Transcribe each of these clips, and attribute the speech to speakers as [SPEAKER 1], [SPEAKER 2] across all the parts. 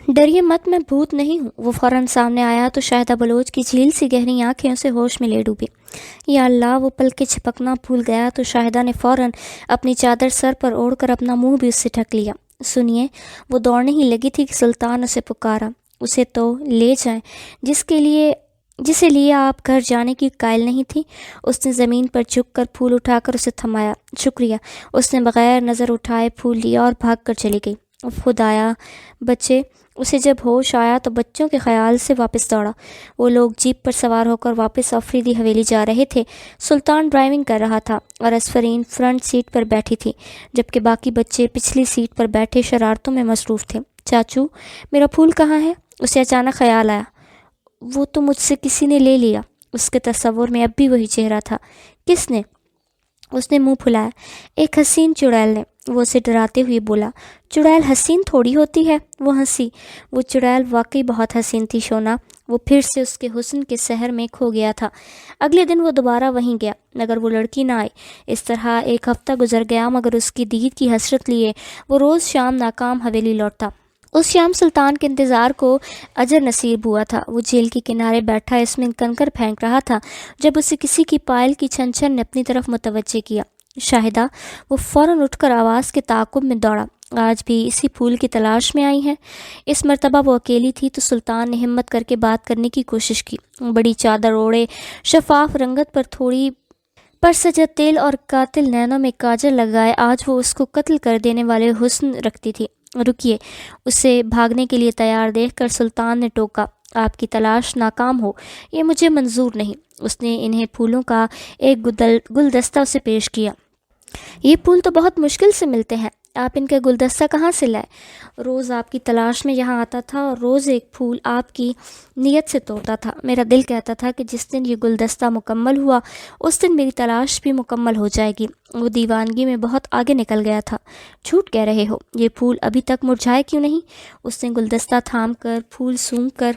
[SPEAKER 1] ڈریے مت، میں بھوت نہیں ہوں۔ وہ فوراً سامنے آیا تو شاہدہ بلوچ کی جھیل سی گہری آنکھیں اسے ہوش میں لے ڈوبی۔ یا اللہ! وہ پل کے چھپکنا بھول گیا تو شاہدہ نے فوراً اپنی چادر سر پر اوڑھ کر اپنا منہ بھی اس سے ڈھک لیا۔ سنیے، وہ دوڑنے ہی لگی تھی کہ سلطان اسے پکارا۔ اسے تو لے جائیں جسے لیے آپ گھر جانے کی قائل نہیں تھی۔ اس نے زمین پر جھک کر پھول اٹھا کر اسے تھمایا۔ شکریہ۔ اس نے بغیر نظر اٹھائے پھول لیا اور بھاگ کر چلی گئی۔ خدایا بچے! اسے جب ہوش آیا تو بچوں کے خیال سے واپس دوڑا۔ وہ لوگ جیپ پر سوار ہو کر واپس آفریدی حویلی جا رہے تھے۔ سلطان ڈرائیونگ کر رہا تھا اور اسفرین فرنٹ سیٹ پر بیٹھی تھی، جبکہ باقی بچے پچھلی سیٹ پر بیٹھے شرارتوں میں مصروف تھے۔ چاچو، میرا پھول کہاں ہے؟ اسے اچانک خیال آیا۔ وہ تو مجھ سے کسی نے لے لیا۔ اس کے تصور میں اب بھی وہی چہرہ تھا۔ کس نے؟ اس نے منہ پھلایا۔ ایک حسین چڑیل نے۔ وہ اسے ڈراتے ہوئے بولا۔ چڑیل حسین تھوڑی ہوتی ہے۔ وہ ہنسی۔ وہ چڑیل واقعی بہت حسین تھی شونا۔ وہ پھر سے اس کے حسن کے سحر میں کھو گیا تھا۔ اگلے دن وہ دوبارہ وہیں گیا مگر وہ لڑکی نہ آئی۔ اس طرح ایک ہفتہ گزر گیا مگر اس کی دید کی حسرت لیے وہ روز شام ناکام حویلی لوٹتا۔ اس شام سلطان کے انتظار کو اجر نصیب ہوا تھا۔ وہ جھیل کے کنارے بیٹھا اس میں کنکر پھینک رہا تھا جب اسے کسی کی پائل کی چھن چھن نے اپنی طرف متوجہ کیا۔ شاہدہ! وہ فوراً اٹھ کر آواز کے تعاقب میں دوڑا۔ آج بھی اسی پھول کی تلاش میں آئی ہیں؟ اس مرتبہ وہ اکیلی تھی تو سلطان نے ہمت کر کے بات کرنے کی کوشش کی۔ بڑی چادر اوڑھے، شفاف رنگت پر تھوڑی پرسجا تیل اور قاتل نینوں میں کاجل لگائے آج وہ اس کو قتل کر دینے والے حسن رکھتی تھی۔ رکیے! اسے بھاگنے کے لیے تیار دیکھ کر سلطان نے ٹوکا۔ آپ کی تلاش ناکام ہو یہ مجھے منظور نہیں۔ اس نے انہیں پھولوں کا ایک گلدستہ اسے پیش کیا۔ یہ پھول تو بہت مشکل سے ملتے ہیں، آپ ان کا گلدستہ کہاں سے لائے؟ روز آپ کی تلاش میں یہاں آتا تھا اور روز ایک پھول آپ کی نیت سے توڑتا تھا۔ میرا دل کہتا تھا کہ جس دن یہ گلدستہ مکمل ہوا اس دن میری تلاش بھی مکمل ہو جائے گی۔ وہ دیوانگی میں بہت آگے نکل گیا تھا۔ جھوٹ کہہ رہے ہو، یہ پھول ابھی تک مرجھائے کیوں نہیں؟ اس نے گلدستہ تھام کر پھول سونگھ کر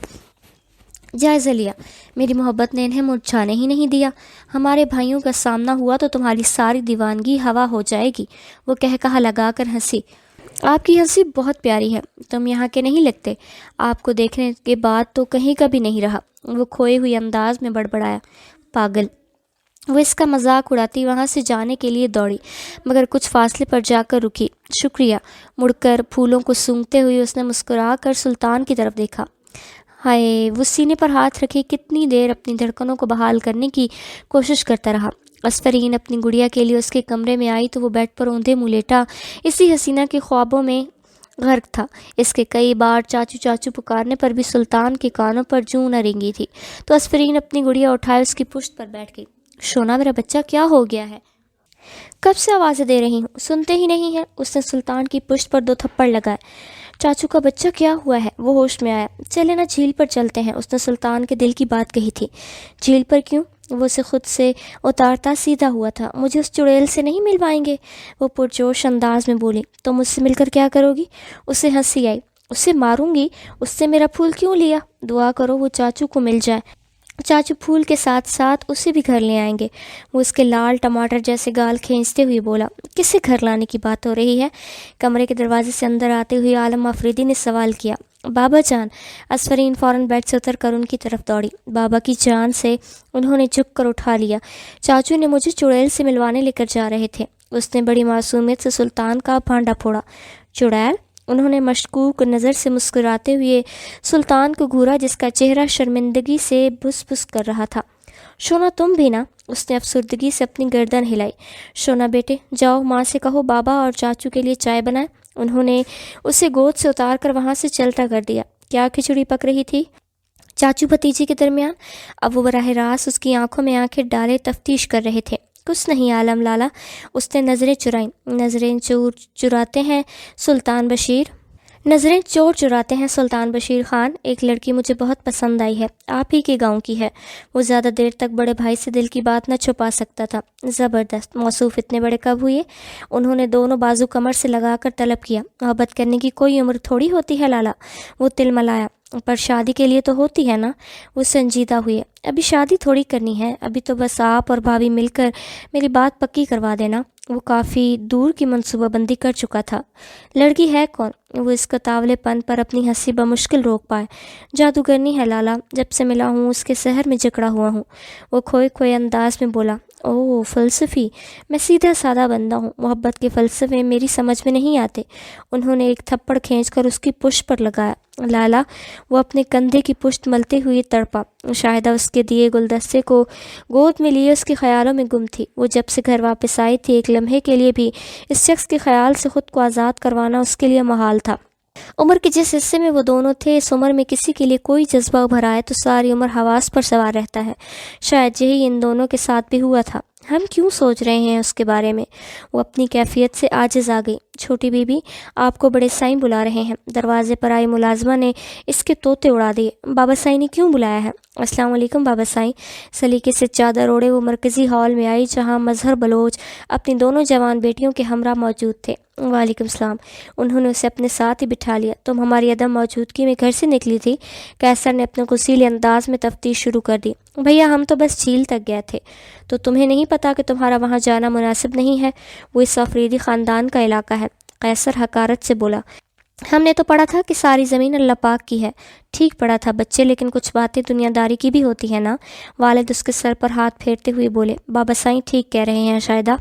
[SPEAKER 1] جائزہ لیا۔ میری محبت نے انہیں مرجھانے ہی نہیں دیا۔ ہمارے بھائیوں کا سامنا ہوا تو تمہاری ساری دیوانگی ہوا ہو جائے گی۔ وہ کہا لگا کر ہنسی۔ آپ کی ہنسی بہت پیاری ہے۔ تم یہاں کے نہیں لگتے۔ آپ کو دیکھنے کے بعد تو کہیں کا بھی نہیں رہا۔ وہ کھوئے ہوئے انداز میں بڑبڑایا۔ پاگل! وہ اس کا مذاق اڑاتی وہاں سے جانے کے لیے دوڑی مگر کچھ فاصلے پر جا کر رکی۔ شکریہ۔ مڑ کر پھولوں کو سونگھتے ہوئے اس نے مسکرا کر سلطان کی طرف دیکھا۔ ہائے! وہ سینے پر ہاتھ رکھے کتنی دیر اپنی دھڑکنوں کو بحال کرنے کی کوشش کرتا رہا۔ اسفرین اپنی گڑیا کے لیے اس کے کمرے میں آئی تو وہ بیڈ پر اوندھے منہ لیٹا اسی حسینہ کے خوابوں میں غرق تھا۔ اس کے کئی بار چاچو چاچو پکارنے پر بھی سلطان کے کانوں پر جوں نہ رینگی تھی تو اسفرین اپنی گڑیا اٹھائے اس کی پشت پر بیٹھ گئی۔ شونا میرا بچہ کیا ہو گیا ہے؟ کب سے آوازیں دے رہی ہوں، سنتے ہی نہیں ہیں؟ اس نے سلطان کی پشت پر 2 تھپڑ لگائے۔ چاچو کا بچہ کیا ہوا ہے؟ وہ ہوش میں آیا۔ چلے نا جھیل پر چلتے ہیں، اس نے سلطان کے دل کی بات کہی تھی۔ جھیل پر کیوں؟ وہ اسے خود سے اتارتا سیدھا ہوا تھا۔ مجھے اس چڑیل سے نہیں ملوائیں گے؟ وہ پرجوش انداز میں بولی۔ تو مجھ سے مل کر کیا کرو گی؟ اسے ہنسی آئی۔ اسے ماروں گی۔ اس سے میرا پھول کیوں لیا؟ دعا کرو وہ چاچو کو مل جائے۔ چاچو پھول کے ساتھ ساتھ اسے بھی گھر لے آئیں گے۔ وہ اس کے لال ٹماٹر جیسے گال کھینچتے ہوئے بولا۔ کسے گھر لانے کی بات ہو رہی ہے؟ کمرے کے دروازے سے اندر آتے ہوئے عالم آفریدی نے سوال کیا۔ بابا جان! اسفرین فوراً بیڈ سے اتر کر ان کی طرف دوڑی۔ بابا کی جان سے انہوں نے جھک کر اٹھا لیا۔ چاچو نے مجھے چڑیل سے ملوانے لے کر جا رہے تھے۔ اس نے بڑی معصومیت سے سلطان کا بھانڈا پھوڑا۔ چڑیل؟ انہوں نے مشکوک نظر سے مسکراتے ہوئے سلطان کو گھورا جس کا چہرہ شرمندگی سے بھس بھس کر رہا تھا۔ شونا تم بھی نا؟ اس نے افسردگی سے اپنی گردن ہلائی۔ شونا بیٹے جاؤ ماں سے کہو بابا اور چاچو کے لیے چائے بنائیں۔ انہوں نے اسے گود سے اتار کر وہاں سے چلتا کر دیا۔ کیا کھچڑی پک رہی تھی؟ چاچو بھتیجی کے درمیان؟ اب وہ براہ راست اس کی آنکھوں میں آنکھیں ڈالے تفتیش کر رہے تھے۔ کچھ نہیں عالم لالا۔ اس نے نظریں چرائیں۔ نظریں چور چراتے ہیں سلطان بشیر خان، ایک لڑکی مجھے بہت پسند آئی ہے، آپ ہی کے گاؤں کی ہے۔ وہ زیادہ دیر تک بڑے بھائی سے دل کی بات نہ چھپا سکتا تھا۔ زبردست! موصوف اتنے بڑے کب ہوئے؟ انہوں نے دونوں بازو کمر سے لگا کر طلب کیا۔ محبت کرنے کی کوئی عمر تھوڑی ہوتی ہے لالا، وہ تل ملایا۔ پر شادی کے لیے تو ہوتی ہے نا؟ وہ سنجیدہ ہوئے۔ ابھی شادی تھوڑی کرنی ہے، ابھی تو بس آپ اور بھابھی مل کر میری بات پکی کروا دینا۔ وہ کافی دور کی منصوبہ بندی کر چکا تھا۔ لڑکی ہے کون؟ وہ اس کا تاولے پن پر اپنی ہنسی بمشکل روک پائے۔ جادوگرنی ہے لالا، جب سے ملا ہوں اس کے سحر میں جکڑا ہوا ہوں۔ وہ کھوئے کھوئے انداز میں بولا۔ اوہ فلسفی، میں سیدھا سادہ بندہ ہوں، محبت کے فلسفے میری سمجھ میں نہیں آتے۔ انہوں نے ایک تھپڑ کھینچ کر اس کی پشت پر لگایا۔ لالا، وہ اپنے کندھے کی پشت ملتے ہوئے تڑپا۔ شاہدہ اس کے دیے گلدستے کو گود میں لیے اس کے خیالوں میں گم تھی۔ وہ جب سے گھر واپس آئی تھی، ایک لمحے کے لیے بھی اس شخص کے خیال سے خود کو آزاد کروانا اس کے لیے محال تھا۔ عمر کے جس حصے میں وہ دونوں تھے، اس عمر میں کسی کے لیے کوئی جذبہ ابھر آئے تو ساری عمر حواس پر سوار رہتا ہے۔ شاید یہی ان دونوں کے ساتھ بھی ہوا تھا۔ ہم کیوں سوچ رہے ہیں اس کے بارے میں؟ وہ اپنی کیفیت سے عاجز آ گئی۔ چھوٹی بی بی، آپ کو بڑے سائیں بلا رہے ہیں۔ دروازے پر آئی ملازمہ نے اس کے طوطے اڑا دیے۔ بابا سائیں نے کیوں بلایا ہے؟ السلام علیکم بابا سائیں۔ سلیقے سے چادر اوڑے وہ مرکزی ہال میں آئی جہاں مظہر بلوچ اپنی دونوں جوان بیٹیوں کے ہمراہ موجود تھے۔ وعلیکم السلام۔ انہوں نے اسے اپنے ساتھ ہی بٹھا لیا۔ تم ہماری عدم موجودگی میں گھر سے نکلی تھی؟ قیصر نے اپنے غصیلے انداز میں تفتیش شروع کر دی۔ بھیا، ہم تو بس جھیل تک گئے تھے۔ تو تمہیں نہیں پتا کہ تمہارا وہاں جانا مناسب نہیں ہے؟ وہ اس افریدی خاندان کا علاقہ ہے، قیصر حقارت سے بولا۔ ہم نے تو پڑھا تھا کہ ساری زمین اللہ پاک کی ہے۔ ٹھیک پڑھا تھا بچے، لیکن کچھ باتیں دنیا داری کی بھی ہوتی ہیں نا؟ والد اس کے سر پر ہاتھ پھیرتے ہوئے بولے۔ بابا سائیں ٹھیک کہہ رہے ہیں شاہدہ،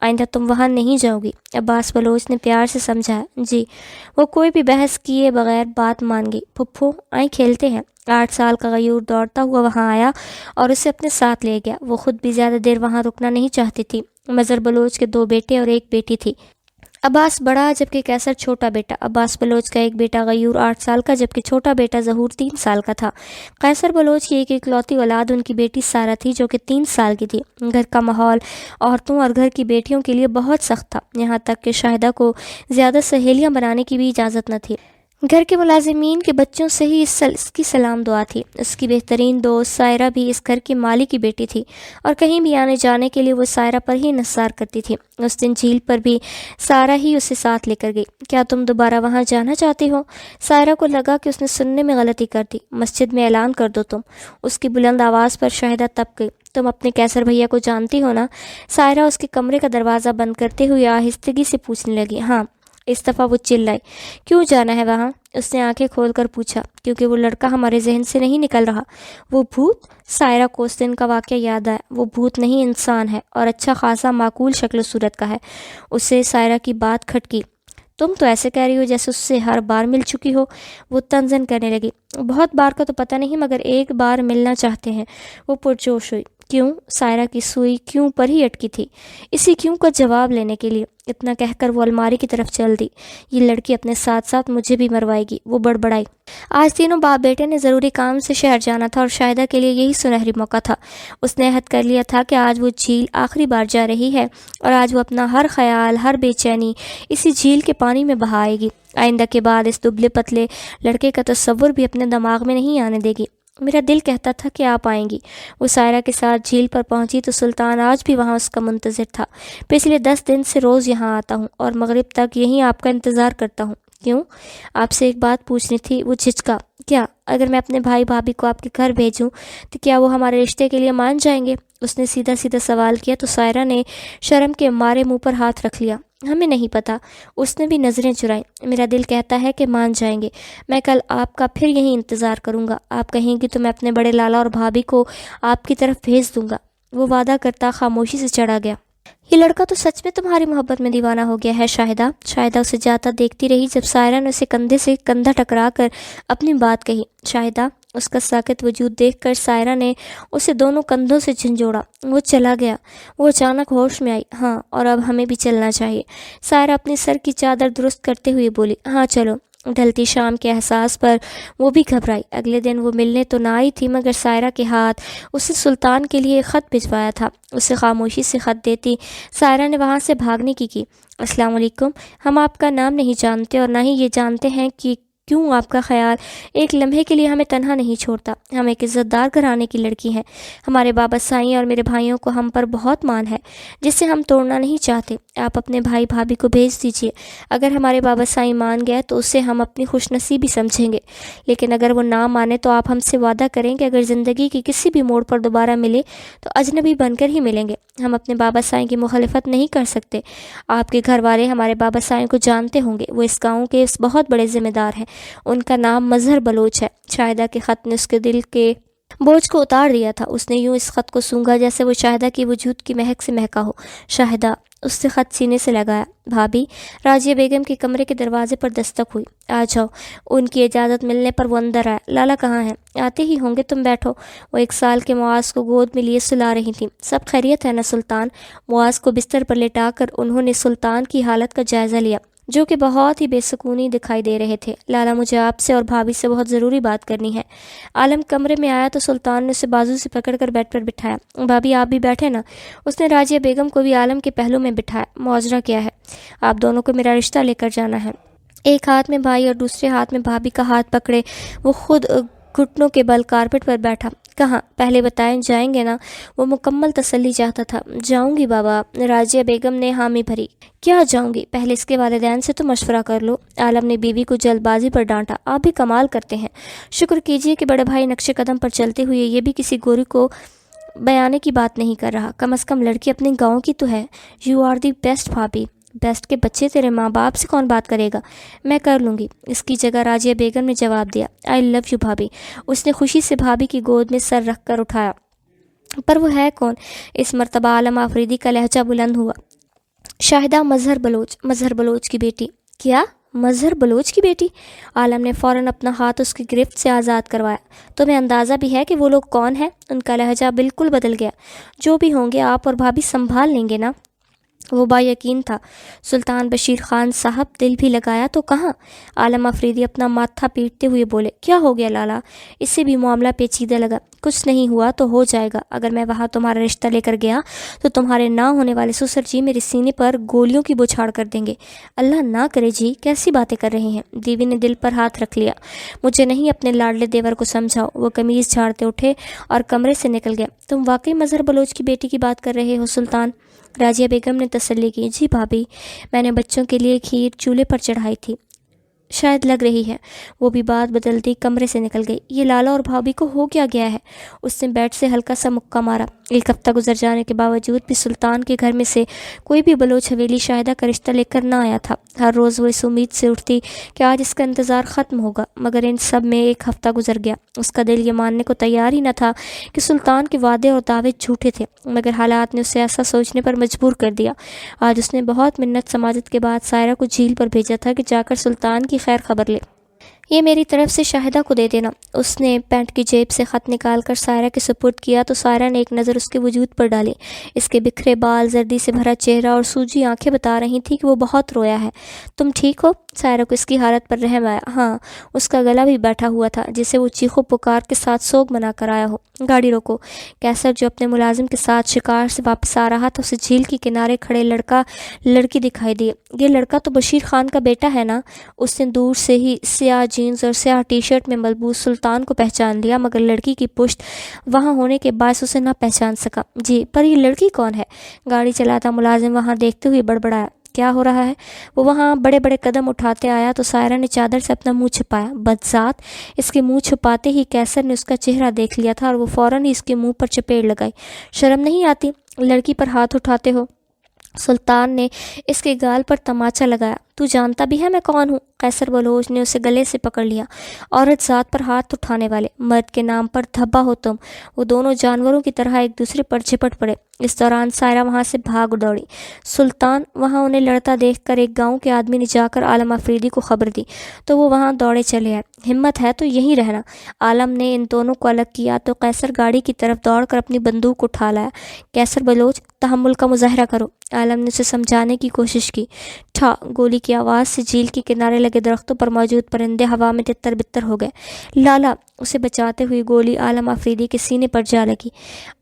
[SPEAKER 1] آئندہ تم وہاں نہیں جاؤ گی۔ عباس بلوچ نے پیار سے سمجھایا۔ جی۔ وہ کوئی بھی بحث کیے بغیر بات مان گئی۔ پھپھو، آئیں کھیلتے ہیں۔ 8 سال کا غیور دوڑتا ہوا وہاں آیا اور اسے اپنے ساتھ لے گیا۔ وہ خود بھی زیادہ دیر وہاں رکنا نہیں چاہتی تھی۔ مظہر بلوچ کے 2 بیٹے اور 1 بیٹی تھی۔ عباس بڑا جبکہ قیصر چھوٹا بیٹا۔ عباس بلوچ کا ایک بیٹا غیور 8 سال کا جبکہ چھوٹا بیٹا ظہور 3 سال کا تھا۔ قیصر بلوچ کی ایک اکلوتی اولاد ان کی بیٹی سارہ تھی جو کہ 3 سال کی تھی۔ گھر کا ماحول عورتوں اور گھر کی بیٹیوں کے لیے بہت سخت تھا، یہاں تک کہ شاہدہ کو زیادہ سہیلیاں بنانے کی بھی اجازت نہ تھی۔ گھر کے ملازمین کے بچوں سے ہی اس کی سلام دعا تھی۔ اس کی بہترین دوست سائرہ بھی اس گھر کے مالی کی بیٹی تھی اور کہیں بھی آنے جانے کے لیے وہ سائرہ پر ہی انحصار کرتی تھی۔ اس دن جھیل پر بھی سارہ ہی اسے ساتھ لے کر گئی۔ کیا تم دوبارہ وہاں جانا چاہتی ہو؟ سائرہ کو لگا کہ اس نے سننے میں غلطی کر دی۔ مسجد میں اعلان کر دو تم۔ اس کی بلند آواز پر شاہدہ تپ گئی۔ تم اپنے قیصر بھیا کو جانتی ہو نا؟ سائرہ اس کے کمرے کا دروازہ بند کرتے ہوئے آہستگی سے پوچھنے لگی۔ ہاں۔ اس دفعہ وہ چلائی۔ کیوں جانا ہے وہاں؟ اس نے آنکھیں کھول کر پوچھا۔ کیونکہ وہ لڑکا ہمارے ذہن سے نہیں نکل رہا۔ وہ بھوت؟ سائرہ کو اس دن کا واقعہ یاد آیا۔ وہ بھوت نہیں، انسان ہے، اور اچھا خاصا معقول شکل و صورت کا ہے۔ اسے سائرہ کی بات کھٹکی۔ تم تو ایسے کہہ رہی ہو جیسے اس سے ہر بار مل چکی ہو۔ وہ تنزن کرنے لگی۔ بہت بار کا تو پتہ نہیں، مگر ایک بار ملنا چاہتے ہیں۔ وہ پرجوش ہوئی۔ کیوں؟ سائرہ کی سوئی کیوں پر ہی اٹکی تھی۔ اسی کیوں کا جواب لینے کے لیے۔ اتنا کہہ کر وہ الماری کی طرف چل دی۔ یہ لڑکی اپنے ساتھ ساتھ مجھے بھی مروائے گی، وہ بڑبڑائی۔ آج تینوں باپ بیٹے نے ضروری کام سے شہر جانا تھا اور شاہدہ کے لیے یہی سنہری موقع تھا۔ اس نے عہد کر لیا تھا کہ آج وہ جھیل آخری بار جا رہی ہے اور آج وہ اپنا ہر خیال، ہر بے چینی اسی جھیل کے پانی میں بہائے گی۔ آئندہ کے بعد اس دبلے پتلے لڑکے کا تصور بھی اپنے دماغ میں نہیں آنے دے گی۔ میرا دل کہتا تھا کہ آپ آئیں گی۔ وہ سائرہ کے ساتھ جھیل پر پہنچی تو سلطان آج بھی وہاں اس کا منتظر تھا۔ پچھلے 10 دن سے روز یہاں آتا ہوں اور مغرب تک یہیں آپ کا انتظار کرتا ہوں۔ کیوں؟ آپ سے ایک بات پوچھنی تھی۔ وہ جھجکا۔ کیا؟ اگر میں اپنے بھائی بھابھی کو آپ کے گھر بھیجوں تو کیا وہ ہمارے رشتے کے لیے مان جائیں گے؟ اس نے سیدھا سیدھا سوال کیا تو سائرہ نے شرم کے مارے منہ پر ہاتھ رکھ لیا۔ ہمیں نہیں پتہ۔ اس نے بھی نظریں چرائیں۔ میرا دل کہتا ہے کہ مان جائیں گے۔ میں کل آپ کا پھر یہیں انتظار کروں گا۔ آپ کہیں گی تو میں اپنے بڑے لالا اور بھابھی کو آپ کی طرف بھیج دوں گا۔ وہ وعدہ کرتا خاموشی سے چڑھا گیا۔ یہ لڑکا تو سچ میں تمہاری محبت میں دیوانہ ہو گیا ہے شاہدہ۔ شاہدہ اسے جاتا دیکھتی رہی جب سائرہ نے اسے کندھے سے کندھا ٹکرا کر اپنی بات کہی۔ شاہدہ، اس کا ساکت وجود دیکھ کر سائرہ نے اسے دونوں کندھوں سے جھنجھوڑا۔ وہ چلا گیا۔ وہ اچانک ہوش میں آئی۔ ہاں، اور اب ہمیں بھی چلنا چاہیے۔ سائرہ اپنی سر کی چادر درست کرتے ہوئے بولی۔ ہاں چلو۔ ڈھلتی شام کے احساس پر وہ بھی گھبرائی۔ اگلے دن وہ ملنے تو نہ آئی تھی، مگر سائرہ کے ہاتھ اسے سلطان کے لیے ایک خط بھجوایا تھا۔ اسے خاموشی سے خط دیتی سائرہ نے وہاں سے بھاگنے کی۔ السلام علیکم، ہم آپ کا نام نہیں جانتے اور نہ ہی یہ جانتے ہیں کہ کیوں آپ کا خیال ایک لمحے کے لیے ہمیں تنہا نہیں چھوڑتا؟ ہم ایک عزت دار گھرانے کی لڑکی ہیں، ہمارے بابا سائیں اور میرے بھائیوں کو ہم پر بہت مان ہے جسے ہم توڑنا نہیں چاہتے۔ آپ اپنے بھائی بھابھی کو بھیج دیجیے، اگر ہمارے بابا سائیں مان گئے تو اسے ہم اپنی خوش نصیبی سمجھیں گے، لیکن اگر وہ نہ مانے تو آپ ہم سے وعدہ کریں کہ اگر زندگی کی کسی بھی موڑ پر دوبارہ ملے تو اجنبی بن کر ہی ملیں گے۔ ہم اپنے بابا سائیں کی مخالفت نہیں کر سکتے۔ آپ کے گھر والے ہمارے بابا سائیں کو جانتے ہوں گے، وہ اس گاؤں کے بہت بڑے ذمہ دار ہیں، ان کا نام مظہر بلوچ ہے۔ شاہدہ کے خط نے اس کے دل کے بوجھ کو اتار دیا تھا، اس نے یوں اس خط کو سونگھا جیسے وہ شاہدہ کی وجود کی مہک سے مہکا ہو۔ شاہدہ، اس نے خط سینے سے لگایا۔ بھابھی، راجیہ بیگم کے کمرے کے دروازے پر دستک ہوئی۔ آ جاؤ۔ ان کی اجازت ملنے پر وہ اندر آیا۔ لالا کہاں ہیں؟ آتے ہی ہوں گے، تم بیٹھو۔ وہ 1 سال کے معاذ کو گود میں لیے سلا رہی تھیں۔ سب خیریت ہے نا سلطان؟ معاذ کو بستر پر لٹا کر انہوں نے سلطان کی حالت کا جائزہ لیا، جو کہ بہت ہی بے سکونی دکھائی دے رہے تھے۔ لالا، مجھے آپ سے اور بھابھی سے بہت ضروری بات کرنی ہے۔ عالم کمرے میں آیا تو سلطان نے اسے بازو سے پکڑ کر بیڈ پر بٹھایا۔ بھابھی آپ بھی بیٹھے نا۔ اس نے راجیہ بیگم کو بھی عالم کے پہلو میں بٹھایا۔ معاذرہ کیا ہے؟ آپ دونوں کو میرا رشتہ لے کر جانا ہے۔ ایک ہاتھ میں بھائی اور دوسرے ہاتھ میں بھابھی کا ہاتھ پکڑے وہ خود گھٹنوں کے بل کارپٹ پر بیٹھا۔ کہاں؟ پہلے بتائیں، جائیں گے نا؟ وہ مکمل تسلی چاہتا تھا۔ جاؤں گی بابا، راجیہ بیگم نے حامی بھری۔ کیا جاؤں گی؟ پہلے اس کے والدین سے تو مشورہ کر لو۔ عالم نے بیوی کو جلد بازی پر ڈانٹا۔ آپ بھی کمال کرتے ہیں، شکر کیجئے کہ بڑے بھائی نقش قدم پر چلتے ہوئے یہ بھی کسی گوری کو بیانے کی بات نہیں کر رہا۔ کم از کم لڑکی اپنے گاؤں کی تو ہے۔ یو آر دی بیسٹ بھابھی۔ بیسٹ کے بچے تیرے ماں باپ سے کون بات کرے گا؟ میں کر لوں گی، اس کی جگہ راجیہ بیگم نے جواب دیا۔ آئی لو یو بھابھی۔ اس نے خوشی سے بھابھی کی گود میں سر رکھ کر اٹھایا۔ پر وہ ہے کون؟ اس مرتبہ عالم آفریدی کا لہجہ بلند ہوا۔ شاہدہ، مظہر بلوچ، مظہر بلوچ کی بیٹی۔ کیا؟ مظہر بلوچ کی بیٹی؟ عالم نے فوراً اپنا ہاتھ اس کی گرفت سے آزاد کروایا۔ تمہیں اندازہ بھی ہے کہ وہ لوگ کون ہیں؟ ان کا لہجہ بالکل بدل گیا۔ جو بھی ہوں گے آپ اور بھابھی سنبھال لیں گے نا؟ وہ با یقین تھا۔ سلطان بشیر خان صاحب، دل بھی لگایا تو کہاں؟ عالم آفریدی اپنا ماتھا پیٹتے ہوئے بولے۔ کیا ہو گیا لالا؟ اس سے بھی معاملہ پیچیدہ لگا۔ کچھ نہیں ہوا تو ہو جائے گا۔ اگر میں وہاں تمہارا رشتہ لے کر گیا تو تمہارے نہ ہونے والے سسر جی میرے سینے پر گولیوں کی بوچھاڑ کر دیں گے۔ اللہ نہ کرے جی، کیسی باتیں کر رہے ہیں؟ دیوی نے دل پر ہاتھ رکھ لیا۔ مجھے نہیں، اپنے لاڈلے دیور کو سمجھاؤ۔ وہ قمیض جھاڑتے اٹھے اور کمرے سے نکل گئے۔ تم واقعی مظہر بلوچ کی بیٹی کی بات کر رہے ہو سلطان؟ راجیہ بیگم نے تسلی کی۔ جی بھابھی، میں نے بچوں کے لیے کھیر چولہے پر چڑھائی تھی، شاید لگ رہی ہے۔ وہ بھی بات بدلتی کمرے سے نکل گئی۔ یہ لالا اور بھابھی کو ہو کیا گیا ہے؟ اس نے بیڈ سے ہلکا سا مکہ مارا۔ 1 ہفتہ گزر جانے کے باوجود بھی سلطان کے گھر میں سے کوئی بھی بلوچ حویلی شاہدہ کا رشتہ لے کر نہ آیا تھا۔ ہر روز وہ اس امید سے اٹھتی کہ آج اس کا انتظار ختم ہوگا، مگر ان سب میں 1 ہفتہ گزر گیا۔ اس کا دل یہ ماننے کو تیار ہی نہ تھا کہ سلطان کے وعدے اور دعوے جھوٹے تھے، مگر حالات نے اسے ایسا سوچنے پر مجبور کر دیا۔ آج اس نے بہت منت سماجت کے بعد سائرہ کو جھیل پر بھیجا تھا کہ جا کر سلطان کی خیر خبر لے۔ یہ میری طرف سے شاہدہ کو دے دینا۔ اس نے پینٹ کی جیب سے خط نکال کر سائرہ کے سپرد کیا تو سائرہ نے ایک نظر اس کے وجود پر ڈالی۔ اس کے بکھرے بال، زردی سے بھرا چہرہ اور سوجی آنکھیں بتا رہی تھی کہ وہ بہت رویا ہے۔ تم ٹھیک ہو؟ سائرہ کو اس کی حالت پر رحم آیا۔ ہاں، اس کا گلا بھی بیٹھا ہوا تھا جسے وہ چیخو پکار کے ساتھ سوگ منا کر آیا ہو۔ گاڑی روکو۔ کیسر جو اپنے ملازم کے ساتھ شکار سے واپس آ رہا تھا، اسے جھیل کے کنارے کھڑے لڑکا لڑکی دکھائی دیے۔ یہ لڑکا تو بشیر خان کا بیٹا ہے نا؟ اس نے دور سے ہی سیاہ جینز اور سیاہ ٹی شرٹ میں ملبوس سلطان کو پہچان لیا، مگر لڑکی کی پشت وہاں ہونے کے باعث اسے نہ پہچان سکا۔ جی، پر یہ لڑکی کون ہے؟ گاڑی چلاتا ملازم وہاں دیکھتے ہوئے بڑبڑایا۔ کیا ہو رہا ہے؟ وہ وہاں بڑے بڑے قدم اٹھاتے آیا تو سائرہ نے چادر سے اپنا منہ چھپایا۔ بدذات! اس کے منہ چھپاتے ہی کیسر نے اس کا چہرہ دیکھ لیا تھا اور وہ فوراً ہی اس کے منہ پر چپیڑ لگائی۔ شرم نہیں آتی؟ لڑکی پر ہاتھ اٹھاتے ہو؟ سلطان نے اس کے گال پر تماچا لگایا۔ تو جانتا بھی ہے میں کون ہوں؟ قیصر بلوچ نے اسے گلے سے پکڑ لیا۔ عورت ذات پر ہاتھ اٹھانے والے مرد کے نام پر دھبا ہو تم۔ وہ دونوں جانوروں کی طرح ایک دوسرے پر جھپٹ پڑے۔ اس دوران سائرہ وہاں سے بھاگ دوڑی۔ سلطان! وہاں انہیں لڑتا دیکھ کر ایک گاؤں کے آدمی نے جا کر عالم آفریدی کو خبر دی تو وہ وہاں دوڑے چلے آئے۔ ہمت ہے تو یہیں رہنا۔ عالم نے ان دونوں کو الگ کیا تو قیصر گاڑی کی طرف دوڑ کر اپنی بندوق اٹھا لایا۔ قیصر بلوچ، تحمل کا مظاہرہ کرو۔ عالم نے اسے سمجھانے کی کوشش کی۔ ٹھا! گولی کی آواز سے جھیل کے کنارے لگے درختوں پر موجود پرندے ہوا میں تتر بتر ہو گئے۔ لالا! اسے بچاتے ہوئی گولی عالم آفریدی کے سینے پر جا لگی۔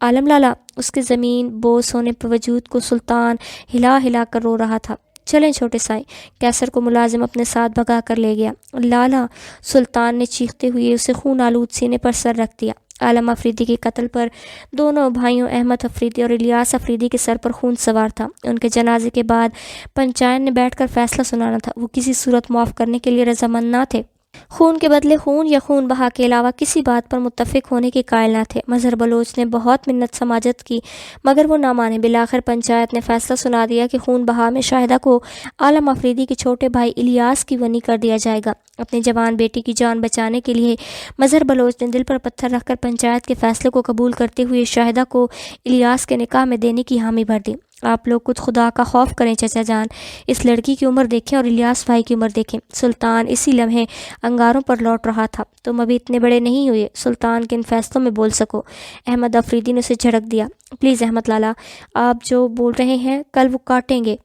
[SPEAKER 1] عالم لالا! اس کے زمین بوس ہونے پر وجود کو سلطان ہلا ہلا کر رو رہا تھا۔ چلیں چھوٹے سائیں۔ کیسر کو ملازم اپنے ساتھ بھگا کر لے گیا۔ لالا، سلطان نے چیختے ہوئے اسے خون آلود سینے پر سر رکھ دیا۔ عالم افریدی کے قتل پر دونوں بھائیوں احمد افریدی اور الیاس افریدی کے سر پر خون سوار تھا۔ ان کے جنازے کے بعد پنچایت نے بیٹھ کر فیصلہ سنانا تھا۔ وہ کسی صورت معاف کرنے کے لیے رضامند نہ تھے۔ خون کے بدلے خون یا خون بہا کے علاوہ کسی بات پر متفق ہونے کے قائل نہ تھے۔ مظہر بلوچ نے بہت منت سماجت کی مگر وہ نہ مانے۔ بالآخر پنچایت نے فیصلہ سنا دیا کہ خون بہا میں شاہدہ کو عالم افریدی کے چھوٹے بھائی الیاس کی ونی کر دیا جائے گا۔ اپنی جوان بیٹی کی جان بچانے کے لیے مظہر بلوچ نے دل پر پتھر رکھ کر پنچایت کے فیصلے کو قبول کرتے ہوئے شاہدہ کو الیاس کے نکاح میں دینے کی حامی بھر دی۔ آپ لوگ خود خدا کا خوف کریں چچا جان، اس لڑکی کی عمر دیکھیں اور الیاس بھائی کی عمر دیکھیں۔ سلطان اسی لمحے انگاروں پر لوٹ رہا تھا۔ تم ابھی اتنے بڑے نہیں ہوئے سلطان کے ان فیصلوں میں بول سکو۔ احمد افریدی نے اسے جھڑک دیا۔ پلیز احمد لالا، آپ جو بول رہے ہیں کل وہ کاٹیں گے۔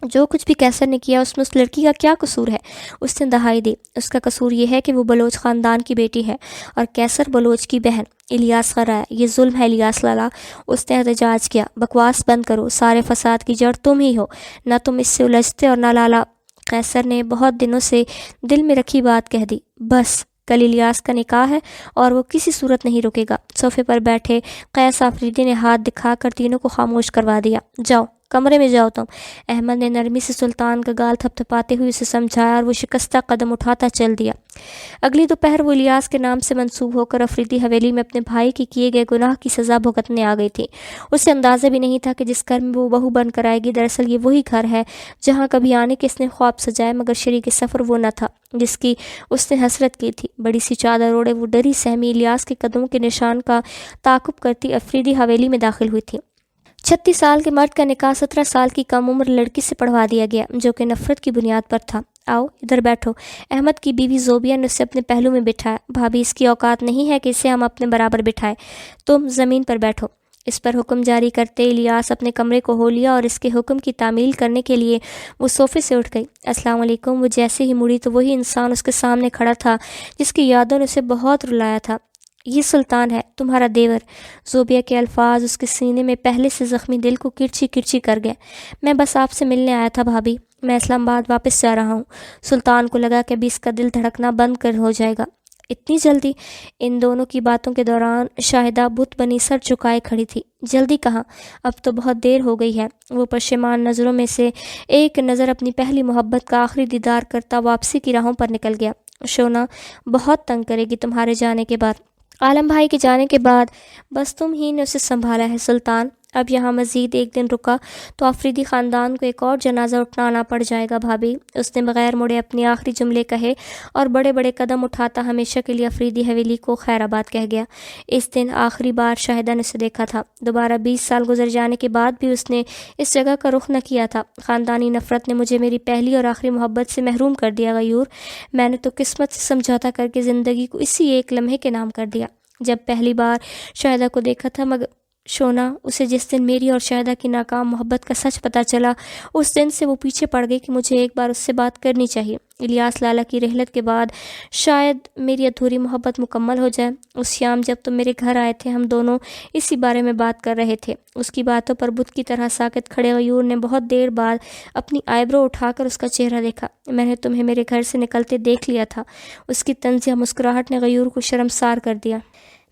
[SPEAKER 1] جو کچھ بھی کیسر نے کیا اس میں اس لڑکی کا کیا قصور ہے؟ اس نے دہائی دی۔ اس کا قصور یہ ہے کہ وہ بلوچ خاندان کی بیٹی ہے اور کیسر بلوچ کی بہن۔ الیاس خرا ہے، یہ ظلم ہے الیاس لالا۔ اس نے احتجاج کیا۔ بکواس بند کرو، سارے فساد کی جڑ تم ہی ہو، نہ تم اس سے الجھتے اور نہ لالا۔ قیصر نے بہت دنوں سے دل میں رکھی بات کہہ دی۔ بس کل الیاس کا نکاح ہے اور وہ کسی صورت نہیں رکے گا۔ صوفے پر بیٹھے قیس افریدی نے ہاتھ دکھا کر تینوں کو خاموش کروا دیا۔ جاؤ کمرے میں جاؤ تم۔ احمد نے نرمی سے سلطان کا گال تھپ تھپاتے ہوئے اسے سمجھایا اور وہ شکستہ قدم اٹھاتا چل دیا۔ اگلی دوپہر وہ الیاس کے نام سے منسوب ہو کر افریدی حویلی میں اپنے بھائی کی کیے گئے گناہ کی سزا بھگتنے آ گئی تھی۔ اسے اندازہ بھی نہیں تھا کہ جس گھر میں وہ بہو بن کر آئے گی دراصل یہ وہی گھر ہے جہاں کبھی آنے کے اس نے خواب سجائے مگر شریک سفر وہ نہ تھا جس کی اس نے حسرت کی تھی۔ بڑی سی چادر اوڑے وہ ڈری سہمی الیاس کے قدموں کے نشان کا تعاقب کرتی افریدی حویلی میں داخل ہوئی تھی۔ 36 سال کے مرد کا نکاح 17 سال کی کم عمر لڑکی سے پڑھوا دیا گیا جو کہ نفرت کی بنیاد پر تھا۔ آؤ ادھر بیٹھو۔ احمد کی بیوی زوبیہ نے اسے اپنے پہلو میں بٹھایا۔ بھابھی اس کی اوقات نہیں ہے کہ اسے ہم اپنے برابر بٹھائیں، تم زمین پر بیٹھو۔ اس پر حکم جاری کرتے الیاس اپنے کمرے کو ہو لیا اور اس کے حکم کی تعمیل کرنے کے لیے وہ صوفے سے اٹھ گئی۔ السلام علیکم۔ وہ جیسے ہی مڑی تو وہی انسان اس کے سامنے کھڑا تھا جس کی یادوں نے اسے بہت رلایا تھا۔ یہ سلطان ہے، تمہارا دیور۔ زوبیہ کے الفاظ اس کے سینے میں پہلے سے زخمی دل کو کرچی کرچی کر گئے۔ میں بس آپ سے ملنے آیا تھا بھابھی، میں اسلام آباد واپس جا رہا ہوں۔ سلطان کو لگا کہ ابھی اس کا دل دھڑکنا بند کر ہو جائے گا۔ اتنی جلدی؟ ان دونوں کی باتوں کے دوران شاہدہ بت بنی سر جھکائے کھڑی تھی۔ جلدی کہاں، اب تو بہت دیر ہو گئی ہے۔ وہ پشیمان نظروں میں سے ایک نظر اپنی پہلی محبت کا آخری دیدار کرتا واپسی کی راہوں پر نکل گیا۔ شونا بہت تنگ کرے گی تمہارے جانے کے بعد۔ عالم بھائی کے جانے کے بعد بس تم ہی نے اسے سنبھالا ہے سلطان۔ اب یہاں مزید ایک دن رکا تو افریدی خاندان کو ایک اور جنازہ اٹھانا پڑ جائے گا بھابھی۔ اس نے بغیر مڑے اپنی آخری جملے کہے اور بڑے بڑے قدم اٹھاتا ہمیشہ کے لیے افریدی حویلی کو خیر آباد کہہ گیا۔ اس دن آخری بار شاہدہ نے اسے دیکھا تھا۔ دوبارہ 20 سال گزر جانے کے بعد بھی اس نے اس جگہ کا رخ نہ کیا تھا۔ خاندانی نفرت نے مجھے میری پہلی اور آخری محبت سے محروم کر دیا غیور۔ میں نے تو قسمت سے سمجھوتا کر کے زندگی کو اسی ایک لمحے کے نام کر دیا جب پہلی بار شاہدہ کو دیکھا تھا۔ مگر شونا، اسے جس دن میری اور شاہدہ کی ناکام محبت کا سچ پتہ چلا اس دن سے وہ پیچھے پڑ گئی کہ مجھے ایک بار اس سے بات کرنی چاہیے۔ الیاس لالا کی رحلت کے بعد شاید میری ادھوری محبت مکمل ہو جائے۔ اس شام جب تم میرے گھر آئے تھے ہم دونوں اسی بارے میں بات کر رہے تھے۔ اس کی باتوں پر بت کی طرح ساکت کھڑے غیور نے بہت دیر بعد اپنی آئیبرو اٹھا کر اس کا چہرہ دیکھا۔ میں نے تمہیں میرے گھر سے نکلتے دیکھ لیا تھا۔ اس کی طنزیہ مسکراہٹ نے غیور کو شرمسار کر دیا۔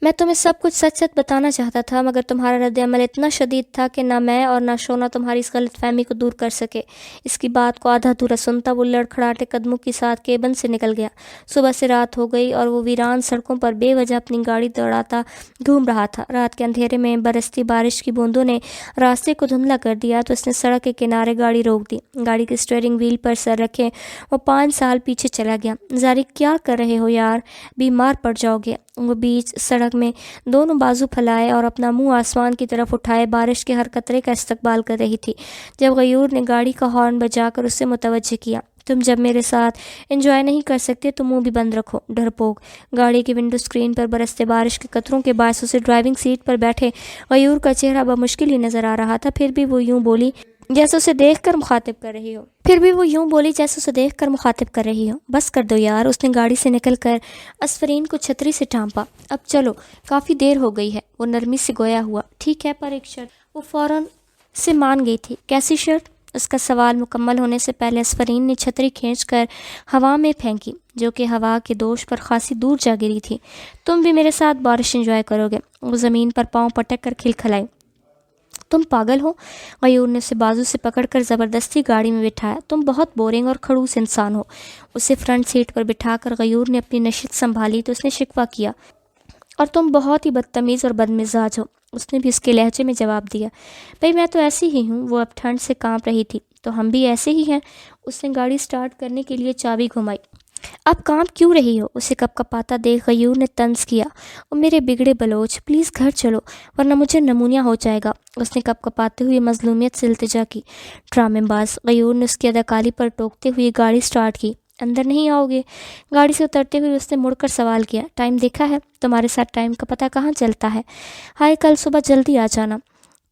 [SPEAKER 1] میں تمہیں سب کچھ سچ سچ بتانا چاہتا تھا مگر تمہارا رد عمل اتنا شدید تھا کہ نہ میں اور نہ شونا تمہاری اس غلط فہمی کو دور کر سکے۔ اس کی بات کو آدھا دھورا سنتا وہ لڑکھڑاتے قدموں کے ساتھ کیبن سے نکل گیا۔ صبح سے رات ہو گئی اور وہ ویران سڑکوں پر بے وجہ اپنی گاڑی دوڑاتا گھوم رہا تھا۔ رات کے اندھیرے میں برستی بارش کی بوندوں نے راستے کو دھندلا کر دیا تو اس نے سڑک کے کنارے گاڑی روک دی۔ گاڑی کے اسٹیئرنگ وہیل پر سر رکھے وہ 5 سال پیچھے چلا گیا۔ زاری کیا کر رہے ہو یار، بیمار پڑ جاؤ گے۔ وہ بیچ سڑک میں دونوں بازو پھیلائے اور اپنا منہ آسمان کی طرف اٹھائے بارش کے ہر قطرے کا استقبال کر رہی تھی جب غیور نے گاڑی کا ہارن بجا کر اسے متوجہ کیا۔ تم جب میرے ساتھ انجوائے نہیں کر سکتے تو منہ بھی بند رکھو ڈرپوک۔ گاڑی کی ونڈو اسکرین پر برستے بارش کے قطروں کے باعث اسے ڈرائیونگ سیٹ پر بیٹھے غیور کا چہرہ بمشکل ہی نظر آ رہا تھا۔ پھر بھی وہ یوں بولی جیسے اسے دیکھ کر مخاطب کر رہی ہو۔ بس کر دو یار۔ اس نے گاڑی سے نکل کر اسفرین کو چھتری سے ٹھانپا۔ اب چلو، کافی دیر ہو گئی ہے۔ وہ نرمی سے گویا ہوا۔ ٹھیک ہے پر ایک شرط۔ وہ فوراً سے مان گئی تھی۔ کیسی شرط؟ اس کا سوال مکمل ہونے سے پہلے اسفرین نے چھتری کھینچ کر ہوا میں پھینکی، جو کہ ہوا کے دوش پر خاصی دور جا گری تھی۔ تم بھی میرے ساتھ بارش انجوائے کرو گے؟ وہ زمین پر پاؤں پٹک کر کھلکھلائی۔ تم پاگل ہو؟ غیور نے اسے بازو سے پکڑ کر زبردستی گاڑی میں بٹھایا۔ تم بہت بورنگ اور کھڑوس انسان ہو۔ اسے فرنٹ سیٹ پر بٹھا کر غیور نے اپنی نشست سنبھالی تو اس نے شکوہ کیا، اور تم بہت ہی بدتمیز اور بدمزاج ہو۔ اس نے بھی اس کے لہجے میں جواب دیا، بھئی میں تو ایسی ہی ہوں۔ وہ اب ٹھنڈ سے کانپ رہی تھی۔ تو ہم بھی ایسے ہی ہیں۔ اس نے گاڑی سٹارٹ کرنے کے لیے چابی گھمائی۔ اب کانپ کیوں رہی ہو؟ اسے کپ کپاتا دیکھ غیور نے طنز کیا، اور میرے بگڑے بلوچ، پلیز گھر چلو ورنہ مجھے نمونیا ہو جائے گا۔ اس نے کپ کپاتے ہوئے مظلومیت سے التجا کی۔ ڈرامے باز، غیور نے اس کی اداکاری پر ٹوکتے ہوئے گاڑی سٹارٹ کی۔ اندر نہیں آؤ گے؟ گاڑی سے اترتے ہوئے اس نے مڑ کر سوال کیا، ٹائم دیکھا ہے؟ تمہارے ساتھ ٹائم کا پتہ کہاں چلتا ہے؟ ہائے، کل صبح جلدی آ جانا۔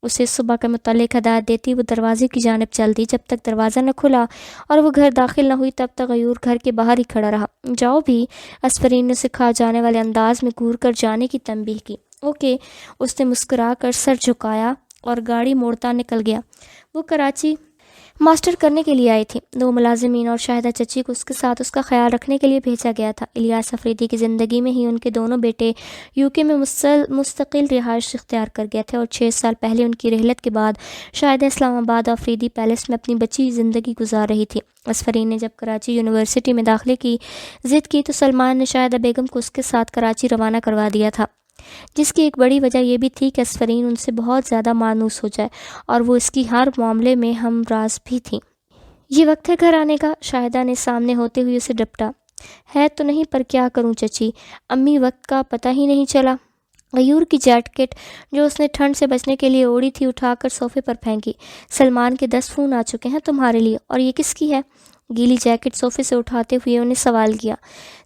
[SPEAKER 1] اسے صبح کے متعلق ہدایت دیتی وہ دروازے کی جانب چل دی۔ جب تک دروازہ نہ کھلا اور وہ گھر داخل نہ ہوئی تب تک غیور گھر کے باہر ہی کھڑا رہا۔ جاؤ بھی، اسفرین نے سکھا جانے والے انداز میں گور کر جانے کی تنبیہ کی۔ اوکے، اس نے مسکرا کر سر جھکایا اور گاڑی موڑتا نکل گیا۔ وہ کراچی ماسٹر کرنے کے لیے آئی تھی۔ 2 ملازمین اور شاہدہ چچی کو اس کے ساتھ اس کا خیال رکھنے کے لیے بھیجا گیا تھا۔ الیاس افریدی کی زندگی میں ہی ان کے دونوں بیٹے UK میں مستقل رہائش اختیار کر گئے تھے، اور 6 سال پہلے ان کی رحلت کے بعد شاہدہ اسلام آباد افریدی پیلس میں اپنی بچی زندگی گزار رہی تھی۔ اسفرین نے جب کراچی یونیورسٹی میں داخلے کی ضد کی تو سلمان نے شاہدہ بیگم کو اس کے ساتھ کراچی روانہ کروا دیا تھا، جس کی ایک بڑی وجہ یہ بھی تھی کہ اسفرین ان سے بہت زیادہ مانوس ہو جائے، اور وہ اس کی ہر معاملے میں ہم راز بھی تھی۔ یہ وقت ہے گھر آنے کا، شاہدہ نے سامنے ہوتے ہوئے اسے ڈپٹا۔ ہے تو نہیں، پر کیا کروں چچی، امی وقت کا پتہ ہی نہیں چلا۔ غیور کی جیکٹ جو اس نے ٹھنڈ سے بچنے کے لیے اوڑھی تھی اٹھا کر صوفے پر پھینکی۔ سلمان کے 10 فون آ چکے ہیں تمہارے لیے، اور یہ کس کی ہے؟ گیلی جیکٹ صوفے سے اٹھاتے ہوئے انہیں سوال کیا۔